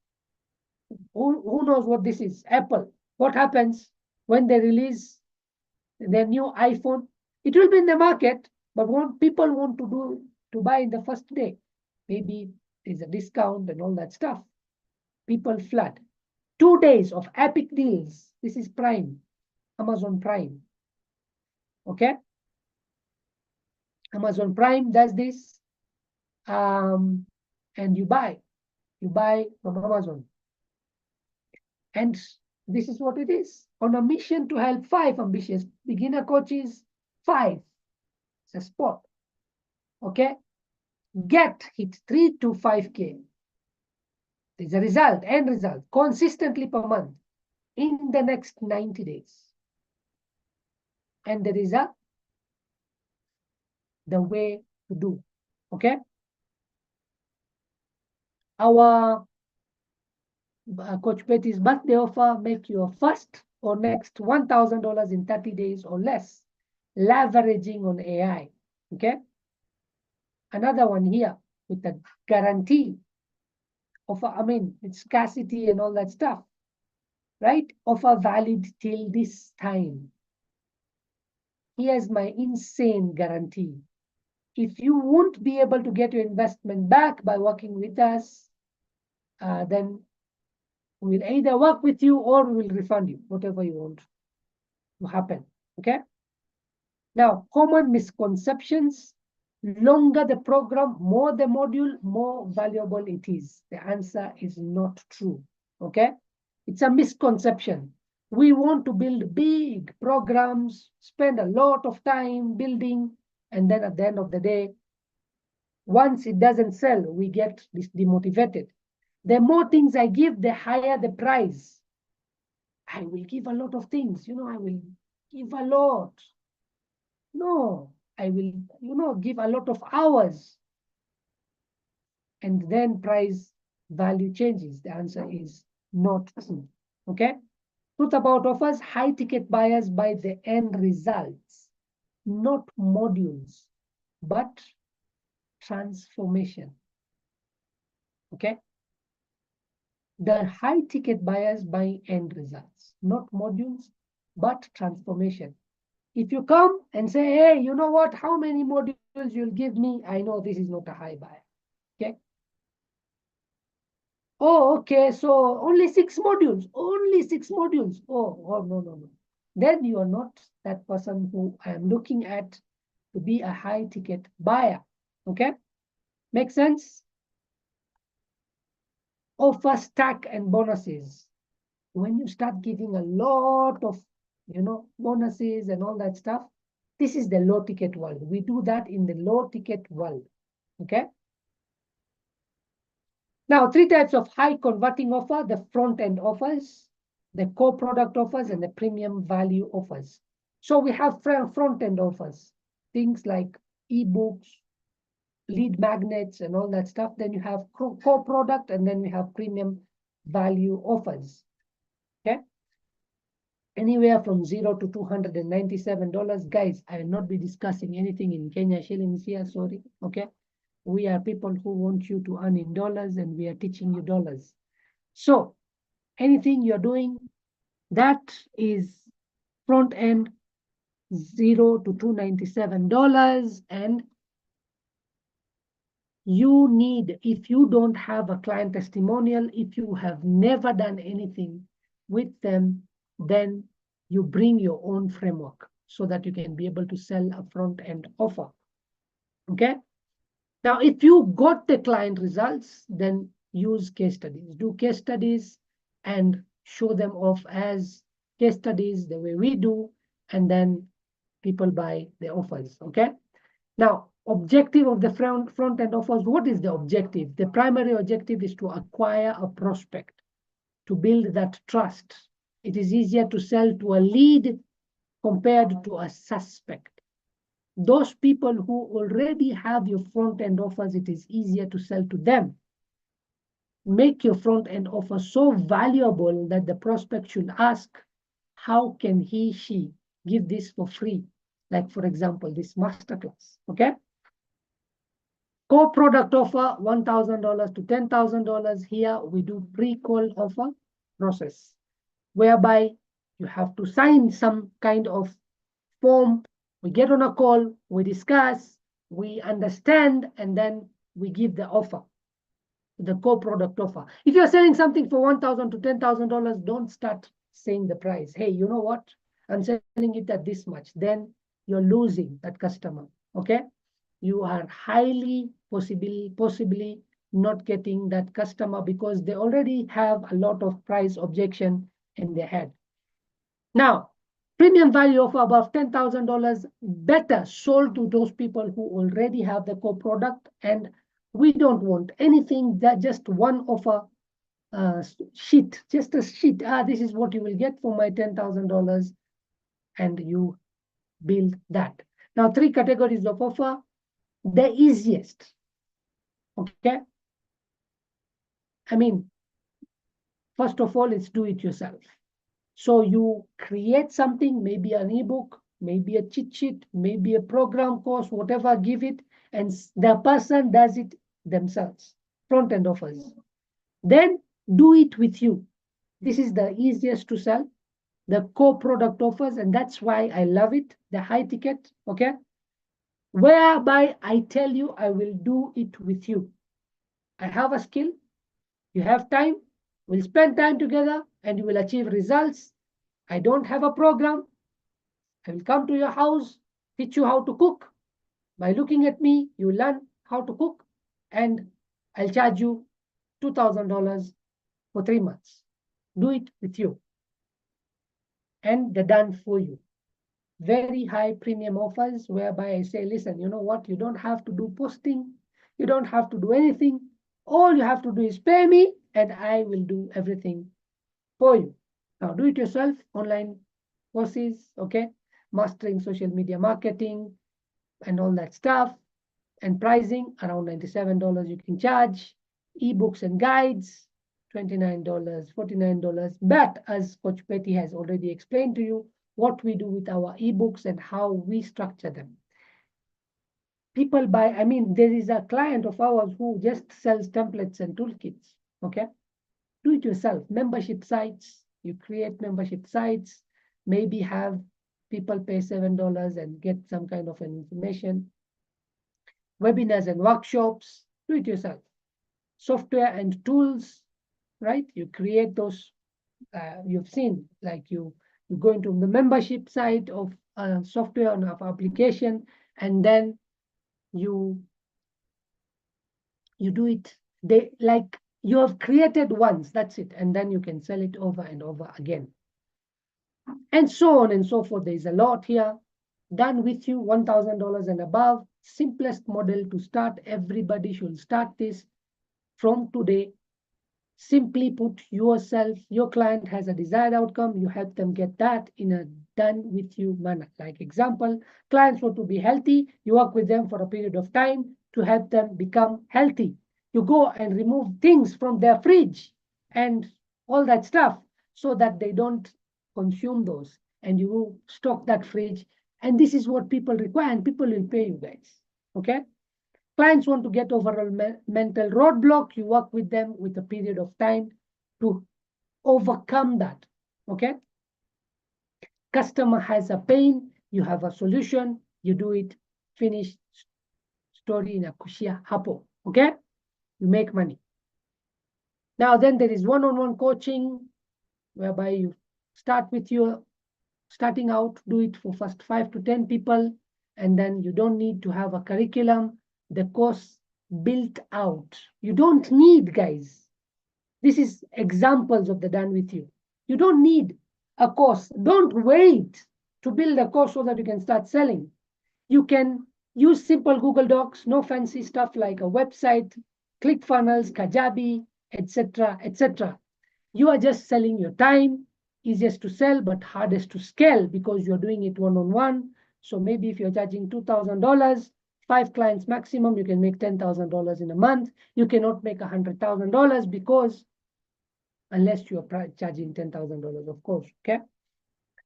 who knows what this is? Apple. What happens when they release their new iPhone? It will be in the market, but people want to buy in the first day. Maybe there's a discount and all that stuff. People flood. 2 days of epic deals. This is Prime, Amazon Prime. Okay? Amazon Prime does this. And you buy. You buy from Amazon. And this is what it is. On a mission to help 5 ambitious beginner coaches, 5. It's a spot. Okay? Hit 3 to 5K. There's a result, end result, consistently per month in the next 90 days. And there is the way to do. Okay? Our Coach Betty's birthday offer, make your first or next $1,000 in 30 days or less, leveraging on AI. Okay? Another one here with a guarantee offer, it's scarcity and all that stuff, right? Offer valid till this time. Here's my insane guarantee. If you won't be able to get your investment back by working with us, then we'll either work with you or we'll refund you, whatever you want to happen, okay? Now, common misconceptions. Longer the program, more the module, more valuable it is. The answer is not true, okay? It's a misconception. We want to build big programs, spend a lot of time building, and then at the end of the day, once it doesn't sell, we get demotivated. The more things I give, the higher the price. I will give a lot of things, I will give a lot. No, I will, give a lot of hours. And then price value changes. The answer is not true, okay? Truth about offers, high ticket buyers buy the end results, not modules, but transformation. Okay? The high ticket buyers buy end results, not modules, but transformation. If you come and say, hey, you know what, how many modules you'll give me? I know this is not a high buyer. Okay? Oh, okay, so only 6 modules, only 6 modules. Oh, no. Then you are not that person who I am looking at to be a high ticket buyer. Okay? Make sense? Offer stack and bonuses. When you start giving a lot of, bonuses and all that stuff, this is the low ticket world. We do that in the low ticket world. Okay? Now, 3 types of high converting offer: the front end offers, the core product offers, and the premium value offers. So we have front end offers, things like ebooks, lead magnets, and all that stuff. Then you have core product, and then we have premium value offers. Okay? Anywhere from $0 to $297. Guys, I will not be discussing anything in Kenya shillings here, sorry. Okay? We are people who want you to earn in dollars, and we are teaching you dollars. So anything you're doing, that is front end $0 to $297. And you need, if you don't have a client testimonial, if you have never done anything with them, then you bring your own framework so that you can be able to sell a front end offer. Okay? Now, if you got the client results, then use case studies. Do case studies and show them off as case studies the way we do, and then people buy the offers. Okay? Now, objective of the front end offers, what is the objective? The primary objective is to acquire a prospect, to build that trust. It is easier to sell to a lead compared to a suspect. Those people who already have your front end offers, it is easier to sell to them. Make your front end offer so valuable that the prospect should ask, how can she give this for free? Like, for example, this masterclass. Okay? Core product offer, $1,000 to $10,000. Here we do pre-call offer process, whereby you have to sign some kind of form. We get on a call, we discuss, we understand, and then we give the offer, the core product offer. If you're selling something for $1,000 to $10,000, don't start saying the price. Hey, you know what? I'm selling it at this much. Then you're losing that customer. Okay? You are highly possibly not getting that customer because they already have a lot of price objection in their head. Now, premium value offer above $10,000 better sold to those people who already have the core product, and we don't want anything that just one offer sheet, just a sheet. This is what you will get for my $10,000, and you build that. Now, 3 categories of offer. The easiest, okay? I mean, first of all, it's do it yourself. So you create something, maybe an ebook, maybe a cheat sheet, maybe a program course, whatever, give it, and the person does it themselves, front end offers. Then do it with you. This is the easiest to sell, the core product offers, and that's why I love it, the high ticket, okay? Whereby I tell you, I will do it with you. I have a skill, you have time, we'll spend time together, and you will achieve results. I don't have a program. I will come to your house, teach you how to cook. By looking at me, you learn how to cook, and I'll charge you $2,000 for 3 months. Do it with you. And they're done for you. Very high premium offers whereby I say, listen, you know what? You don't have to do posting. You don't have to do anything. All you have to do is pay me, and I will do everything for you. Now, do it yourself, online courses, okay? Mastering social media marketing and all that stuff. And pricing, around $97 you can charge. Ebooks and guides, $29, $49. But as Coach Betty has already explained to you, what we do with our ebooks and how we structure them. People buy, I mean, there is a client of ours who just sells templates and toolkits, okay? Do it yourself, membership sites, you create membership sites, maybe have people pay $7 and get some kind of an information. Webinars and workshops, do it yourself. Software and tools, right? You create those, you've seen, like you go into the membership side of software and of application, and then you do it, like you have created once, that's it, and then you can sell it over and over again. And so on and so forth. There's a lot here. Done with you, $1,000 and above. Simplest model to start. Everybody should start this from today. Simply put, yourself, your client has a desired outcome, you help them get that in a done with you manner. Like example, clients want to be healthy, you work with them for a period of time to help them become healthy. You go and remove things from their fridge and all that stuff so that they don't consume those, and you stock that fridge. And this is what people require, and people will pay you guys, okay? Clients want to get overall mental roadblock, you work with them with a period of time to overcome that, okay? Customer has a pain, you have a solution, you do it, finish story in a kushia hapo, okay? You make money. Now then there is one-on-one coaching, whereby you start with your, starting out, do it for first 5 to 10 people, and then you don't need to have a curriculum, the course built out. You don't need, guys. This is examples of the done with you. You don't need a course. Don't wait to build a course so that you can start selling. You can use simple Google Docs, no fancy stuff like a website, ClickFunnels, Kajabi, etc., etc. You are just selling your time, easiest to sell, but hardest to scale because you're doing it one-on-one. So maybe if you're charging $2,000, 5 clients maximum, you can make $10,000 in a month. You cannot make $100,000 because unless you are charging $10,000, of course, okay?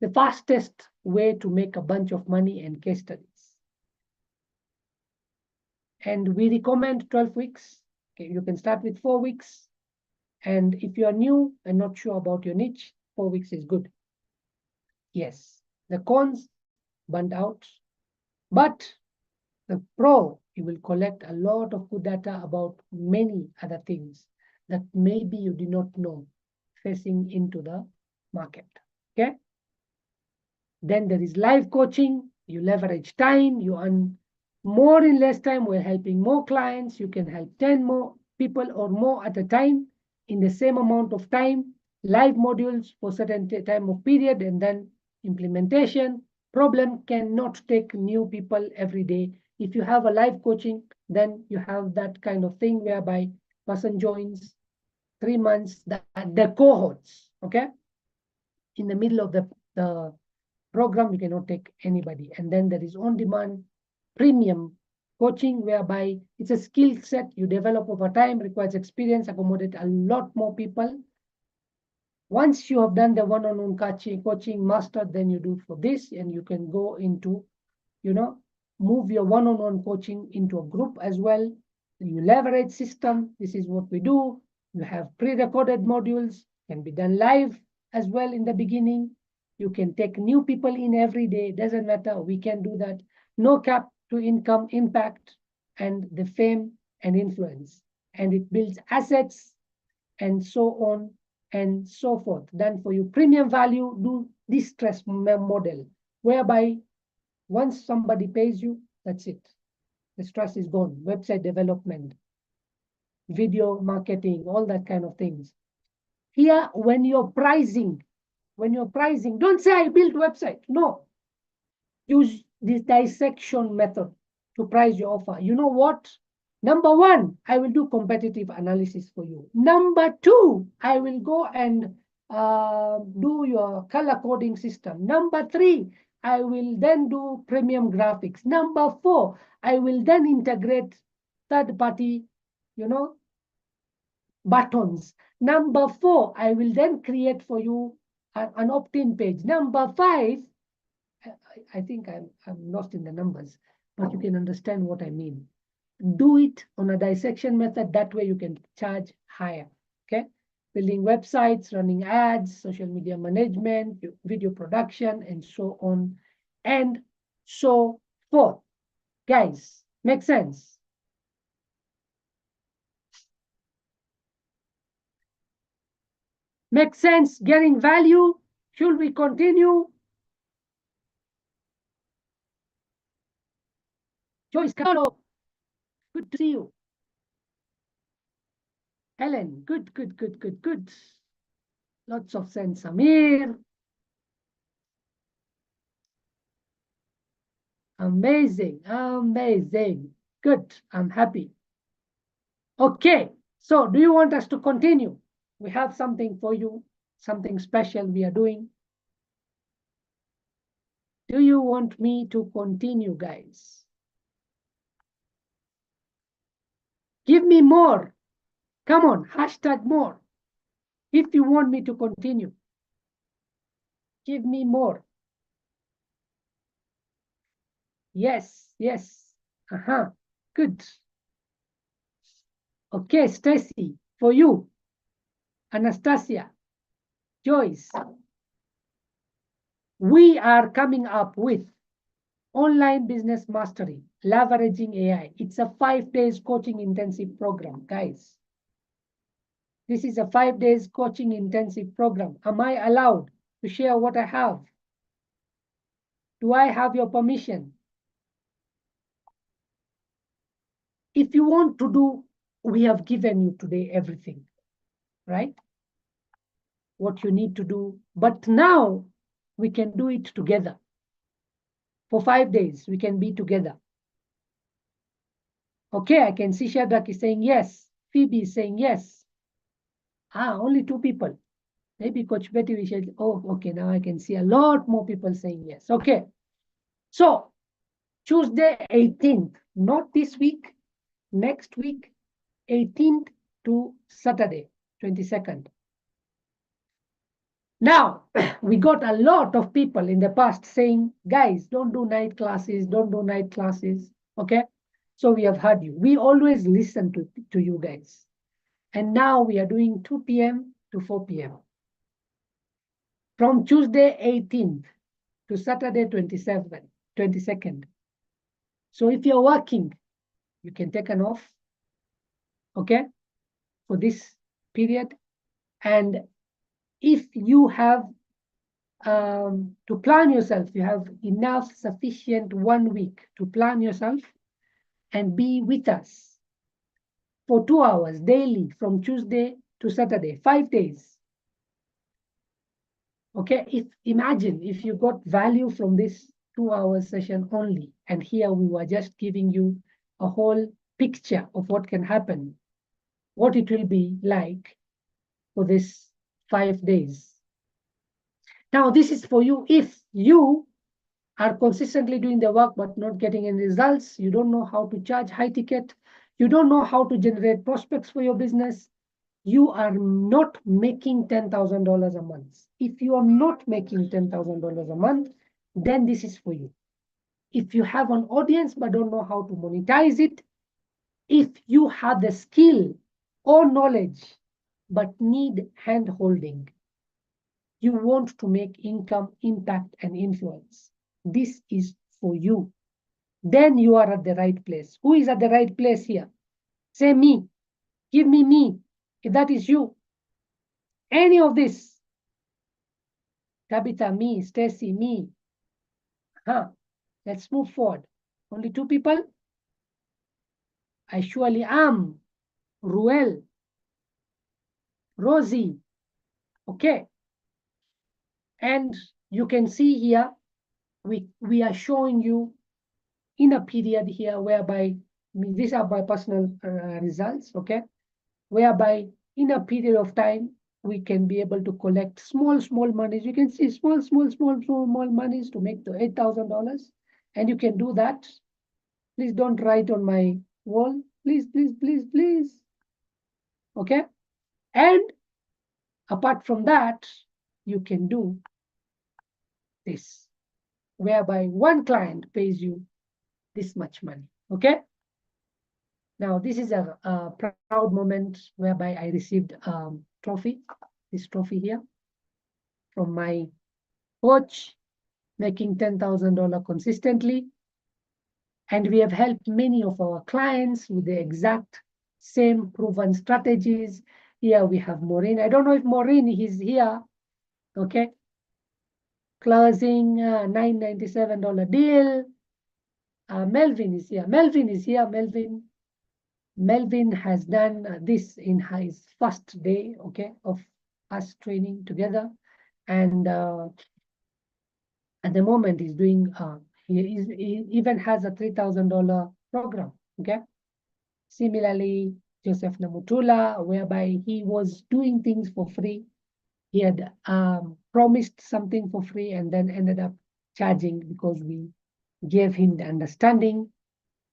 The fastest way to make a bunch of money and case studies. And we recommend 12 weeks. Okay, you can start with 4 weeks. And if you are new and not sure about your niche, 4 weeks is good. Yes, the cons, burned out. But the pro, you will collect a lot of good data about many other things that maybe you did not know facing into the market, okay? Then there is live coaching. You leverage time, you earn more in less time. We're helping more clients. You can help 10 more people or more at a time in the same amount of time. Live modules for certain time of period, and then implementation. Problem cannot take new people every day. If you have a live coaching, then you have that kind of thing whereby person joins 3 months, the cohorts, okay? In the middle of the program, you cannot take anybody. And then there is on-demand premium coaching, whereby it's a skill set you develop over time, requires experience, accommodate a lot more people. Once you have done the one-on-one coaching master, then you do for this, and you can go into, move your one-on-one coaching into a group as well. You leverage system. This is what we do. You have pre-recorded modules, can be done live as well in the beginning. You can take new people in every day. Doesn't matter. We can do that. No cap to income impact and the fame and influence. And it builds assets and so on and so forth. Done for you. Premium value, do this trust model, whereby once somebody pays you, that's it. The stress is gone. Website development, video marketing, all that kind of things. Here, when you're pricing, don't say I built website. No. Use this dissection method to price your offer. You know what? Number 1, I will do competitive analysis for you. Number 2, I will go and do your color coding system. Number 3, I will then do premium graphics. Number 4, I will then integrate third-party, buttons. Number 4, I will then create for you an opt-in page. Number 5, I think I'm lost in the numbers, but you can understand what I mean. Do it on a dissection method. That way you can charge higher. Okay. Building websites, running ads, social media management, video production, and so on and so forth. Guys, make sense? Make sense? Getting value? Should we continue? Joyce Carlo, good to see you. Helen, good. Lots of sense. Amir. Amazing. Good. I'm happy. Okay. So do you want us to continue? We have something for you, something special we are doing. Do you want me to continue, guys? Give me more. Come on, hashtag more. If you want me to continue, give me more. Yes. Good. Okay, Stacy, for you. Anastasia, Joyce. We are coming up with Online Business Mastery, Leveraging AI. It's a 5 days coaching intensive program, guys. This is a 5 days coaching intensive program. Am I allowed to share what I have? Do I have your permission? If you want to do, we have given you today everything, right? What you need to do. But now we can do it together. For 5 days, we can be together. Okay, I can see Shadrach is saying yes. Phoebe is saying yes. Only 2 people. Maybe Coach Betty, we should, okay, now I can see a lot more people saying yes. Okay, so Tuesday 18th, not this week, next week, 18th to Saturday, 22nd. Now, we got a lot of people in the past saying, guys, don't do night classes, okay? So we have heard you. We always listen to you guys. And now we are doing 2 p.m. to 4 p.m. From Tuesday 18th to Saturday 22nd. So if you're working, you can take an off, okay, for this period. And if you have to plan yourself, you have enough sufficient 1 week to plan yourself and be with us for 2 hours daily from Tuesday to Saturday, 5 days. Okay, imagine if you got value from this 2-hour session only, and here we were just giving you a whole picture of what can happen, what it will be like for this 5 days. Now, this is for you if you are consistently doing the work but not getting any results. You don't know how to charge high ticket. You don't know how to generate prospects for your business. You are not making $10,000 a month. If you are not making $10,000 a month, then this is for you. If you have an audience but don't know how to monetize it, if you have the skill or knowledge but need hand holding, you want to make income, impact, and influence, this is for you. Then you are at the right place. Who is at the right place here? Say me. Give me me. If that is you. Any of this. Tabitha, me. Stacy, me. Let's move forward. Only 2 people? I surely am. Ruel. Rosie. Okay. And you can see here, we are showing you in a period here whereby, these are my personal results, okay? Whereby in a period of time, we can be able to collect small monies. You can see small monies to make the $8,000. And you can do that. Please don't write on my wall. Please. Okay? And apart from that, you can do this. whereby one client pays you this much money, okay? Now, this is a proud moment whereby I received trophy, this trophy here, from my coach, making $10,000 consistently. And we have helped many of our clients with the exact same proven strategies. Here we have Maureen. I don't know if Maureen is here, okay? Closing $997 deal. Melvin is here. Melvin is here. Melvin has done this in his first day, okay, of us training together. And at the moment he's doing, he even has a $3,000 program, okay? Similarly, Joseph Namutula, whereby he was doing things for free. He had promised something for free and then ended up charging because we gave him the understanding.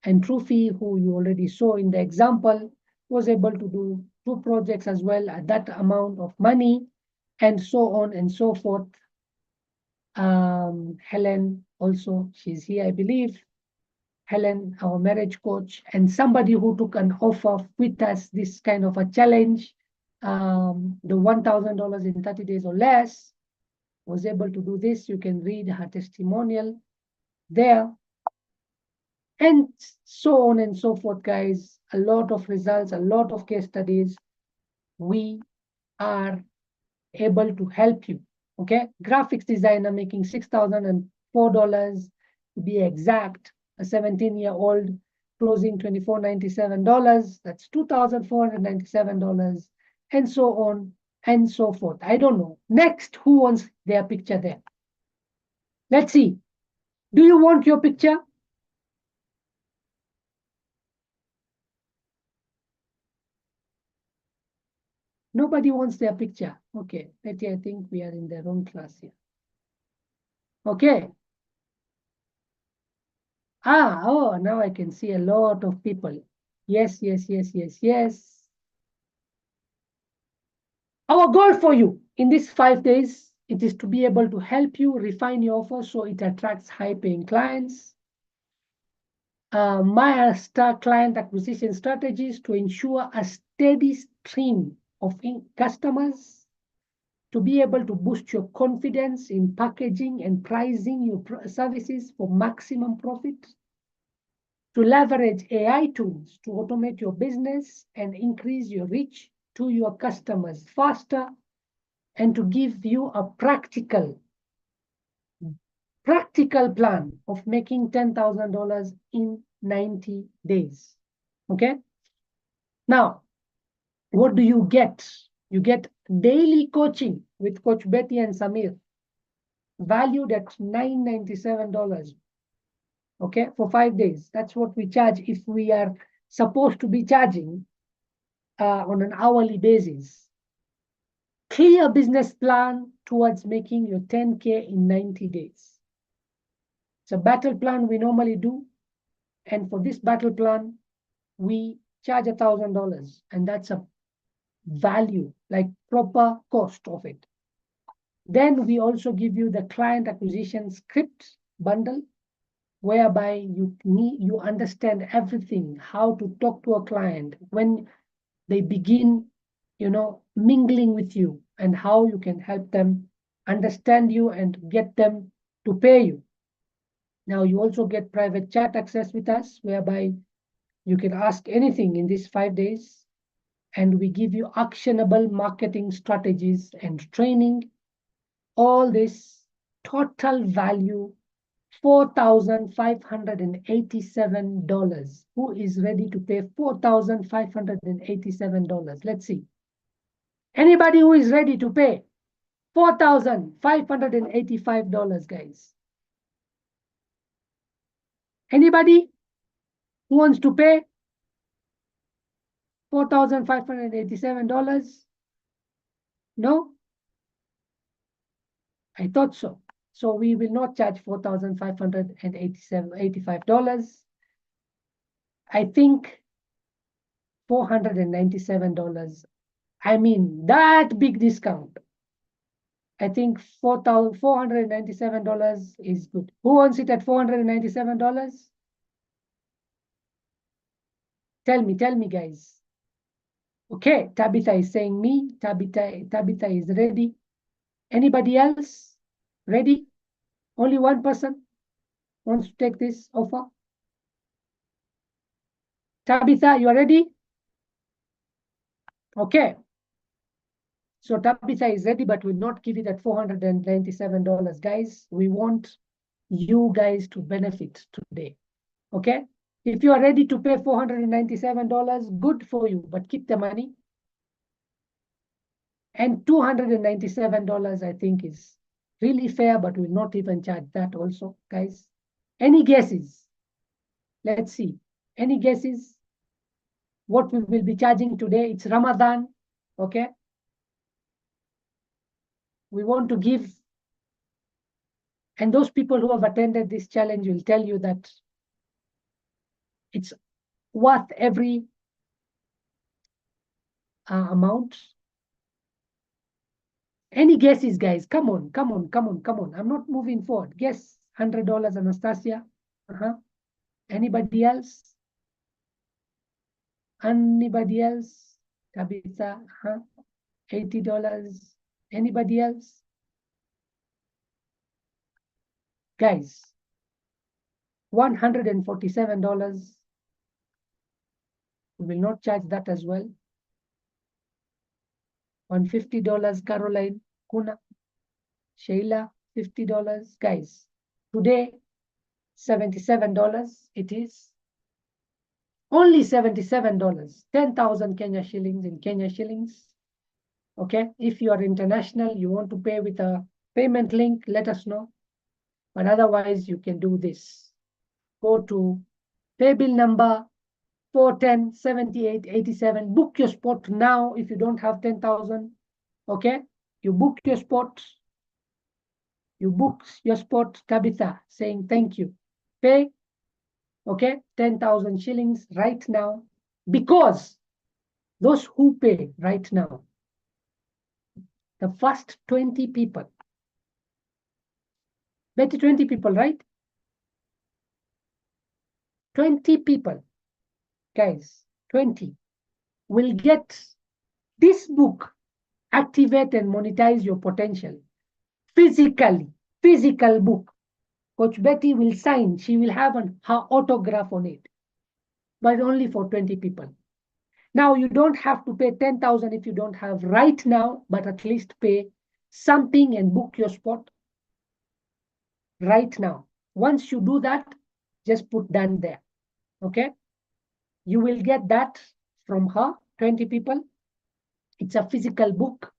And Trufi, who you already saw in the example, was able to do 2 projects as well at that amount of money, and so on and so forth. Helen also, she's here, I believe. Helen, our marriage coach, and somebody who took an offer with us, this kind of a challenge, the $1,000 in 30 days or less, was able to do this. You can read her testimonial there. And so on and so forth, guys. A lot of results, a lot of case studies. We are able to help you, okay? Graphics designer making $6,004 to be exact. A 17-year-old closing $2,497. That's $2,497, and so on and so forth. I don't know. Next, who wants their picture there? Let's see. Do you want your picture? Nobody wants their picture. Okay, Betty, I think we are in the wrong class here. Okay. Oh, now I can see a lot of people. Yes, yes, yes, yes, yes. Our goal for you in these 5 days, it is to be able to help you refine your offer so it attracts high-paying clients. My client acquisition strategies to ensure a steady stream of customers, to be able to boost your confidence in packaging and pricing your services for maximum profit, to leverage AI tools to automate your business and increase your reach to your customers faster, and to give you a practical plan of making $10,000 in 90 days. Okay? Now, what do you get? You get daily coaching with Coach Betty and Samir, valued at $997. Okay, for 5 days. That's what we charge if we are supposed to be charging on an hourly basis. Clear business plan towards making your 10K in 90 days. It's a battle plan we normally do. And for this battle plan, we charge $1,000. And that's a value, like proper cost of it. Then we also give you the client acquisition script bundle, whereby you understand everything, how to talk to a client when they begin, mingling with you, and how you can help them understand you and get them to pay you. Now, you also get private chat access with us, whereby you can ask anything in these 5 days, and we give you actionable marketing strategies and training. All this total value $4,587. Who is ready to pay $4,587? Let's see. Anybody who is ready to pay $4,585, guys? Anybody who wants to pay $4,587? No? I thought so. So we will not charge $4,585. I think $497. I mean, that big discount. I think $497 is good. Who wants it at $497? Tell me, guys. Okay, Tabitha is saying me. Tabitha is ready. Anybody else ready? Only one person wants to take this offer. Tabitha, you are ready? Okay. So Tabitha is ready, but will not give it at $497. Guys, we want you guys to benefit today. Okay? If you are ready to pay $497, good for you, but keep the money. And $297, I think, is really fair, but we'll not even charge that also, guys. Any guesses? Let's see. Any guesses? What we will be charging today? It's Ramadan, okay? We want to give, and those people who have attended this challenge will tell you that it's worth every amount. Any guesses, guys? Come on. I'm not moving forward. Guess $100, Anastasia. Anybody else? Anybody else? Tabitha, $80. Anybody else? Guys, $147. We will not charge that as well. $150, Caroline, Kuna, Sheila, $50. Guys, today, $77 it is. Only $77, 10,000 Kenya shillings in Kenya shillings. Okay, if you are international, you want to pay with a payment link, let us know. But otherwise, you can do this. Go to pay bill number 410-7887. Book your spot now if you don't have 10,000. Okay, you book your spot. You book your spot, Tabitha, saying thank you. Pay, okay, 10,000 shillings right now, because those who pay right now, the first 20 people, Betty, 20 people, right? 20 people, guys, 20 will get this book, Activate and Monetize Your Potential, physical book. Coach Betty will sign, she will have her autograph on it, but only for 20 people. Now, you don't have to pay 10,000 if you don't have right now, but at least pay something and book your spot right now. Once you do that, just put done there, okay? You will get that from her, 20 people. It's a physical book.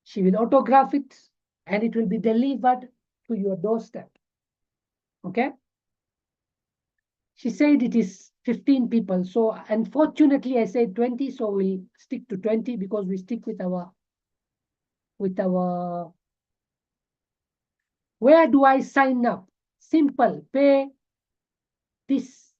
She will autograph it, and it will be delivered to your doorstep, okay? She said it is 15 people. So unfortunately, I said 20, so we'll stick to 20 because we stick with our, where do I sign up? Simple, pay this,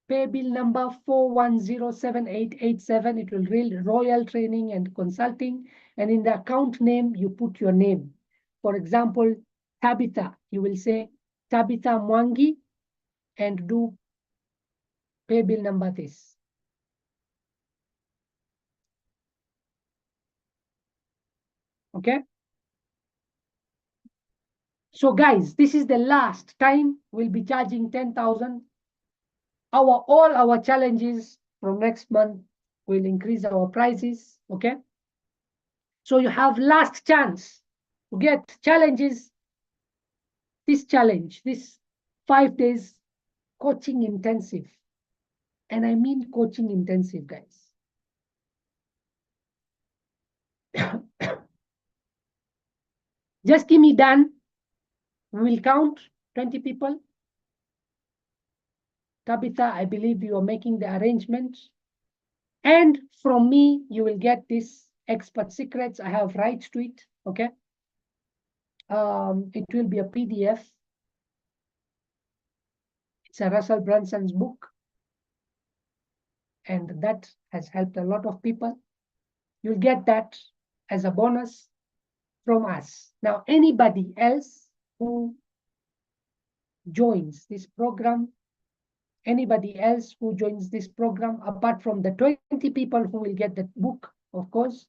pay bill number 4107887. It will read Royal Training and Consulting. And in the account name, you put your name. For example, Tabitha, you will say Tabitha Mwangi and do pay bill number this. Okay. So guys, this is the last time we'll be charging 10,000. All our challenges from next month will increase our prices, okay? So you have last chance to get challenges. This challenge, this 5 days coaching intensive. And I mean coaching intensive, guys. Just give me done. We will count 20 people. Tabitha, I believe you are making the arrangements. And from me, you will get this expert secrets. I have rights to it, okay? It will be a PDF. It's a Russell Brunson's book. And that has helped a lot of people. You'll get that as a bonus from us. Now, anybody else who joins this program, anybody else who joins this program, apart from the 20 people who will get the book, of course.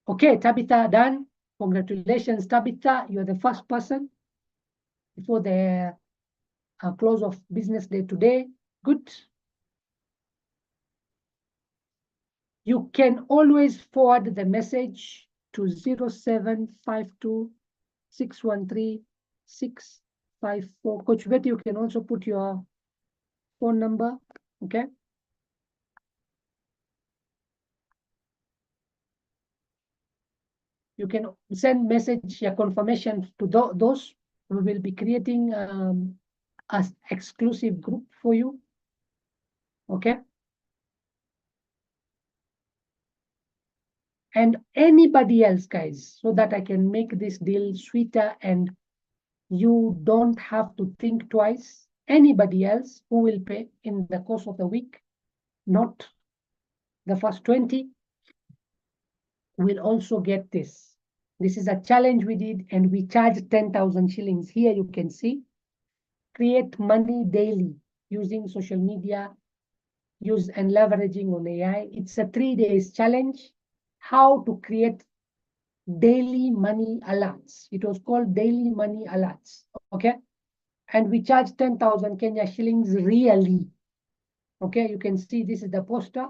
Okay, Tabitha, done. Congratulations, Tabitha. You're the first person before the close of business day today. Good. You can always forward the message to 0752 613 654. Coach Betty, you can also put your phone number, okay? You can send message, your confirmation to those. We will be creating an exclusive group for you, okay? And anybody else, guys, so that I can make this deal sweeter and you don't have to think twice. Anybody else who will pay in the course of the week, not the first 20, will also get this. This is a challenge we did, and we charge 10,000 shillings. Here you can see, create money daily using social media, use and leveraging on AI. It's a 3 days challenge, how to create daily money alerts. It was called daily money alerts, okay? And we charge 10,000 Kenya shillings really. Okay, you can see this is the poster.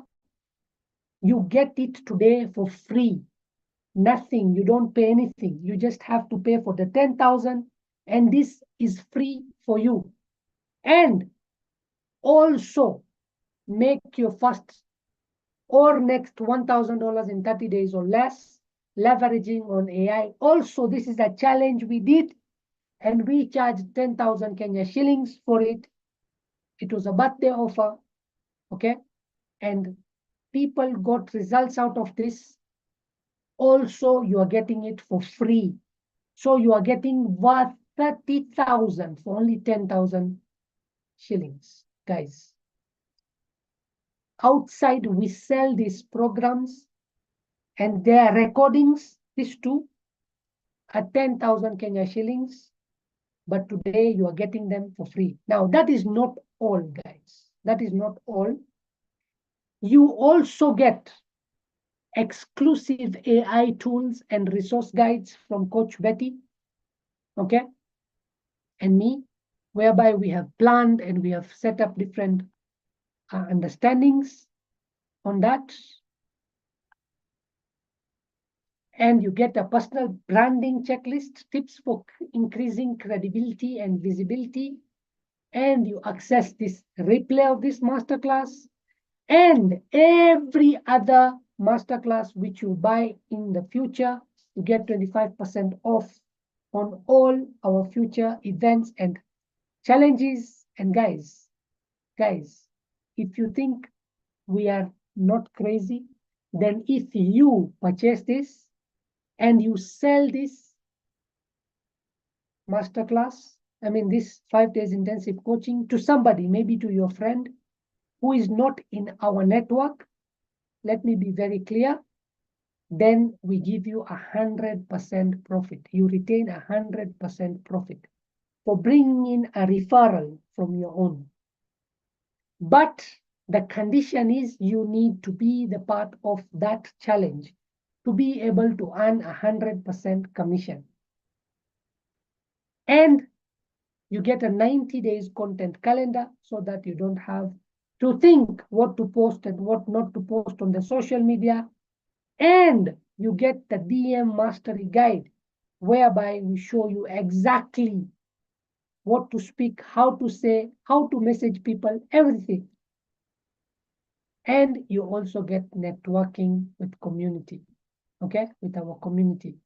You get it today for free. Nothing, you don't pay anything. You just have to pay for the 10,000 and this is free for you. And also make your first or next $1,000 in 30 days or less, leveraging on AI. Also, this is a challenge we did and we charged 10,000 Kenya shillings for it. It was a birthday offer, okay? And people got results out of this. Also, you are getting it for free. So you are getting worth 30,000 for only 10,000 shillings, guys. Outside, we sell these programs and their recordings, these two, at 10,000 Kenya shillings. But today you are getting them for free. Now, that is not all, guys. That is not all. You also get exclusive AI tools and resource guides from Coach Betty, okay, and me, whereby we have planned and we have set up different understandings on that. And you get a personal branding checklist, tips for increasing credibility and visibility. And you access this replay of this masterclass and every other masterclass which you buy in the future. You get 25% off on all our future events and challenges. And guys, if you think we are not crazy, then if you purchase this and you sell this masterclass, I mean, this 5 days intensive coaching to somebody, maybe to your friend who is not in our network, let me be very clear, then we give you 100% profit. You retain 100% profit for bringing in a referral from your own. But the condition is you need to be the part of that challenge to be able to earn 100% commission. And you get a 90 days content calendar so that you don't have to think what to post and what not to post on the social media. And you get the DM mastery guide, whereby we show you exactly what to speak, how to say, how to message people, everything. And you also get networking with community, okay, with our community.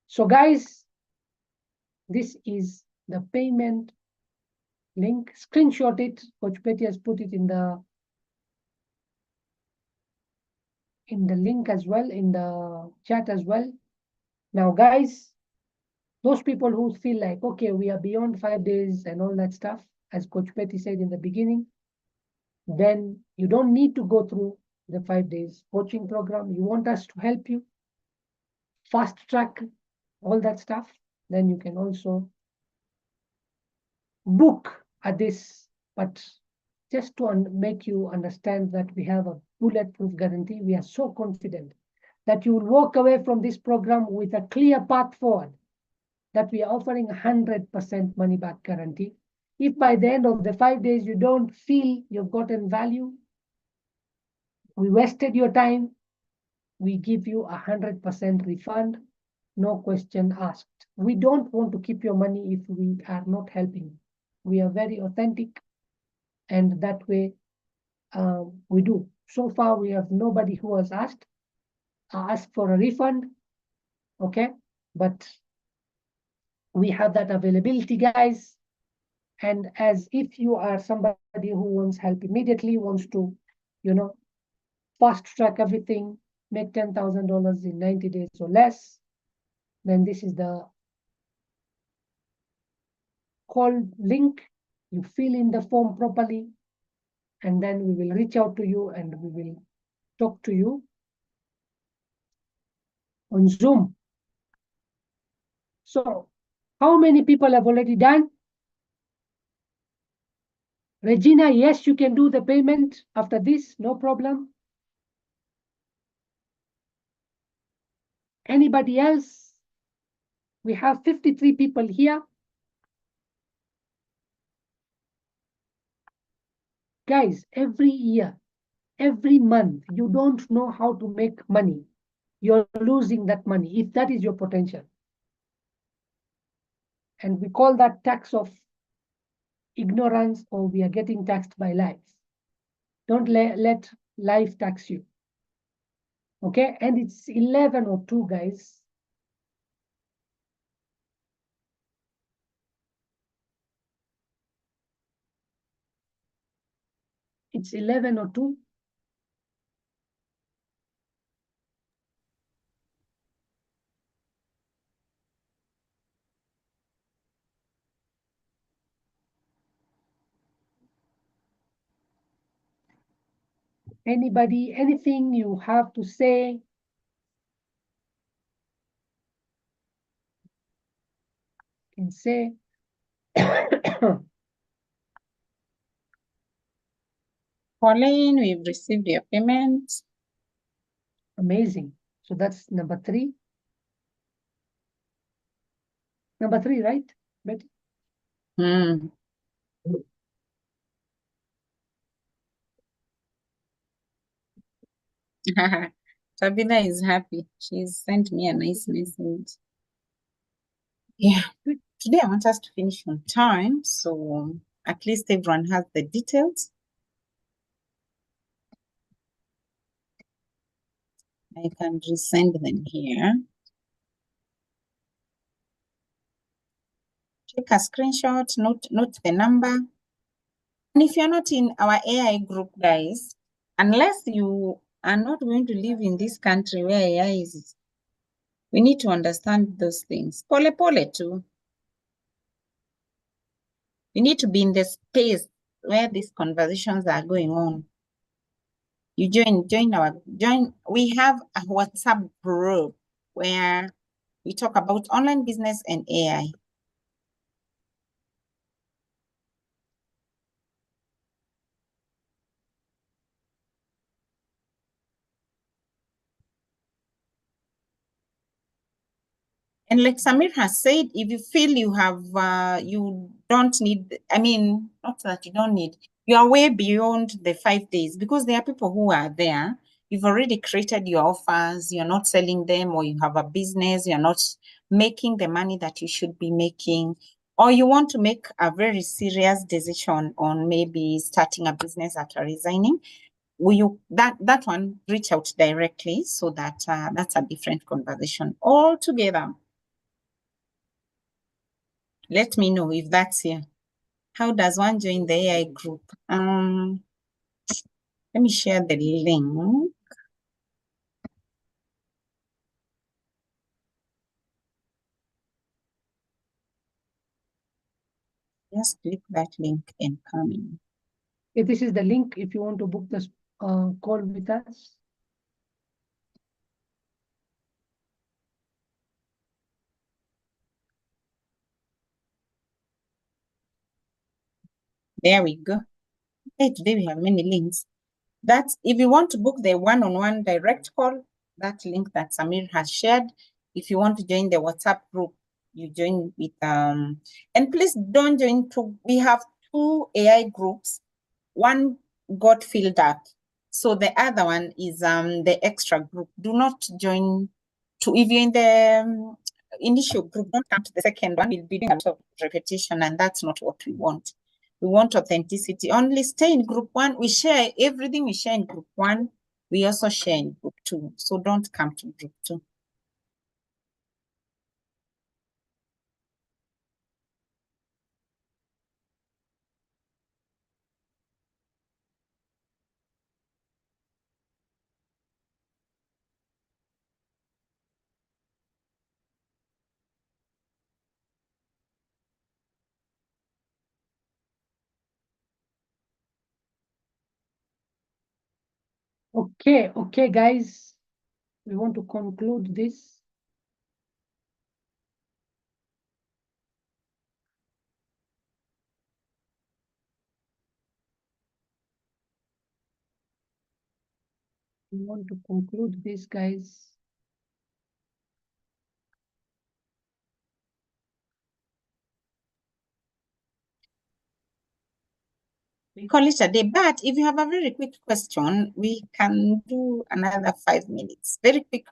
So guys, this is the payment link. Screenshot it. Coach Betty has put it in the link as well, in the chat as well. Now, guys, those people who feel like, okay, we are beyond 5 days and all that stuff, as Coach Betty said in the beginning, then you don't need to go through the 5 days coaching program, you want us to help you fast track all that stuff, then you can also book at this. But just to make you understand that we have a bulletproof guarantee, we are so confident that you will walk away from this program with a clear path forward, that we are offering 100% money back guarantee. If by the end of the 5 days you don't feel you've gotten value, we wasted your time, we give you 100% refund, no question asked. We don't want to keep your money if we are not helping. We are very authentic, and that way we do. So far, we have nobody who has asked for a refund, okay? But we have that availability, guys. And as if you are somebody who wants help immediately, wants to, fast track everything, make $10,000 in 90 days or less, then this is the call link. You fill in the form properly, and then we will reach out to you and we will talk to you on Zoom. So, how many people have already done? Regina, yes, you can do the payment after this, no problem. Anybody else? We have 53 people here. Guys, every year, every month, you don't know how to make money. You're losing that money, if that is your potential. And we call that tax of ignorance, or we are getting taxed by life. Don't let life tax you. Okay, and it's 11:02, guys. It's 11:02. Anybody, anything you have to say? Can say. Pauline, we've received your payment. Amazing. So that's number 3. Number 3, right, Betty? Hmm. Tabitha is happy. She's sent me a nice message. Yeah. Good. Today I want us to finish on time, so at least everyone has the details. I can resend them here. Take a screenshot, note the number. And if you're not in our AI group, guys, unless you are not going to live in this country where AI is, we need to understand those things. Pole pole too. We need to be in the space where these conversations are going on. You join. We have a WhatsApp group where we talk about online business and AI. And like Samir has said, if you feel you have, you don't need, I mean, not that you don't need, you are way beyond the 5 days, because there are people who are there. You've already created your offers, you're not selling them, or you have a business, you're not making the money that you should be making, or you want to make a very serious decision on maybe starting a business after resigning. That one, reach out directly, so that that's a different conversation altogether. Let me know if that's here. How does one join the AI group? Let me share the link. Just click that link and come in. This is the link if you want to book the call with us? There we go. Hey, today we have many links. That's if you want to book the one-on-one direct call, that link that Samir has shared. If you want to join the WhatsApp group, you join with and please don't join two. We have 2 AI groups. One got filled up, so the other one is the extra group. Do not join to if you're in the initial group, don't come to the second one. We'll be doing a lot of repetition, and that's not what we want. We want authenticity. Only stay in group 1. We share everything we share in group 1. We also share in group 2. So don't come to group 2. Okay, guys. We want to conclude this. We want to conclude this, guys. We call it a day, but if you have a very quick question, we can do another 5 minutes. Very quick.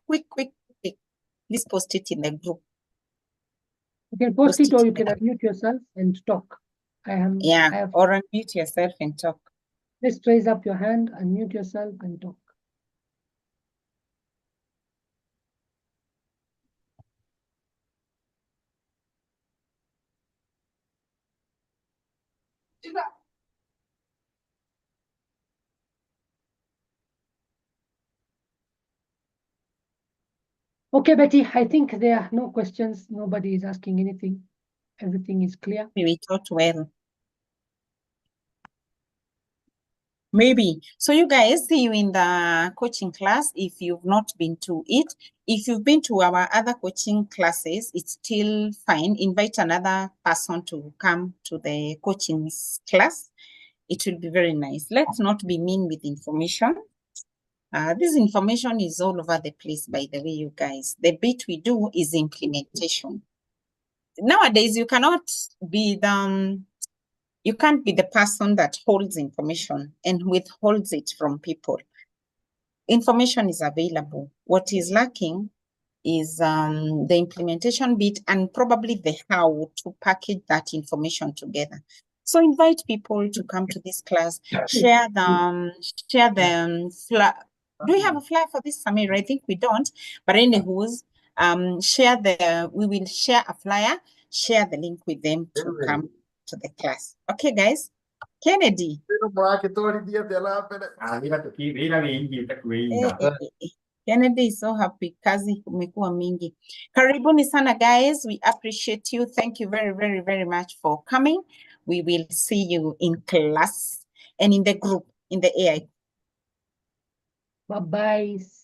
Please post it in the group. You can post Post it, or it you in can the- unmute yourself and talk. I Yeah, have. or unmute yourself and talk. Just raise up your hand, unmute yourself, and talk. Okay, Betty, I think there are no questions. Nobody is asking anything. Everything is clear. We taught well. Maybe. So you guys, see you in the coaching class if you've not been to it. If you've been to our other coaching classes, it's still fine. Invite another person to come to the coaching class. It will be very nice. Let's not be mean with information. This information is all over the place, by the way, you guys. The bit we do is implementation. Nowadays, you cannot be you can't be the person that holds information and withholds it from people. Information is available. What is lacking is the implementation bit and probably the how to package that information together. So invite people to come to this class, share them, do we have a flyer for this, Samir? I think we don't, but anywho's, we will share a flyer, share the link with them to come to the class. Okay, guys? Kennedy. Kennedy is so happy. Kazi umekuwa mingi. Karibuni sana, guys. We appreciate you. Thank you very, very, very much for coming. We will see you in class and in the group, in the AI. Bye-bye. See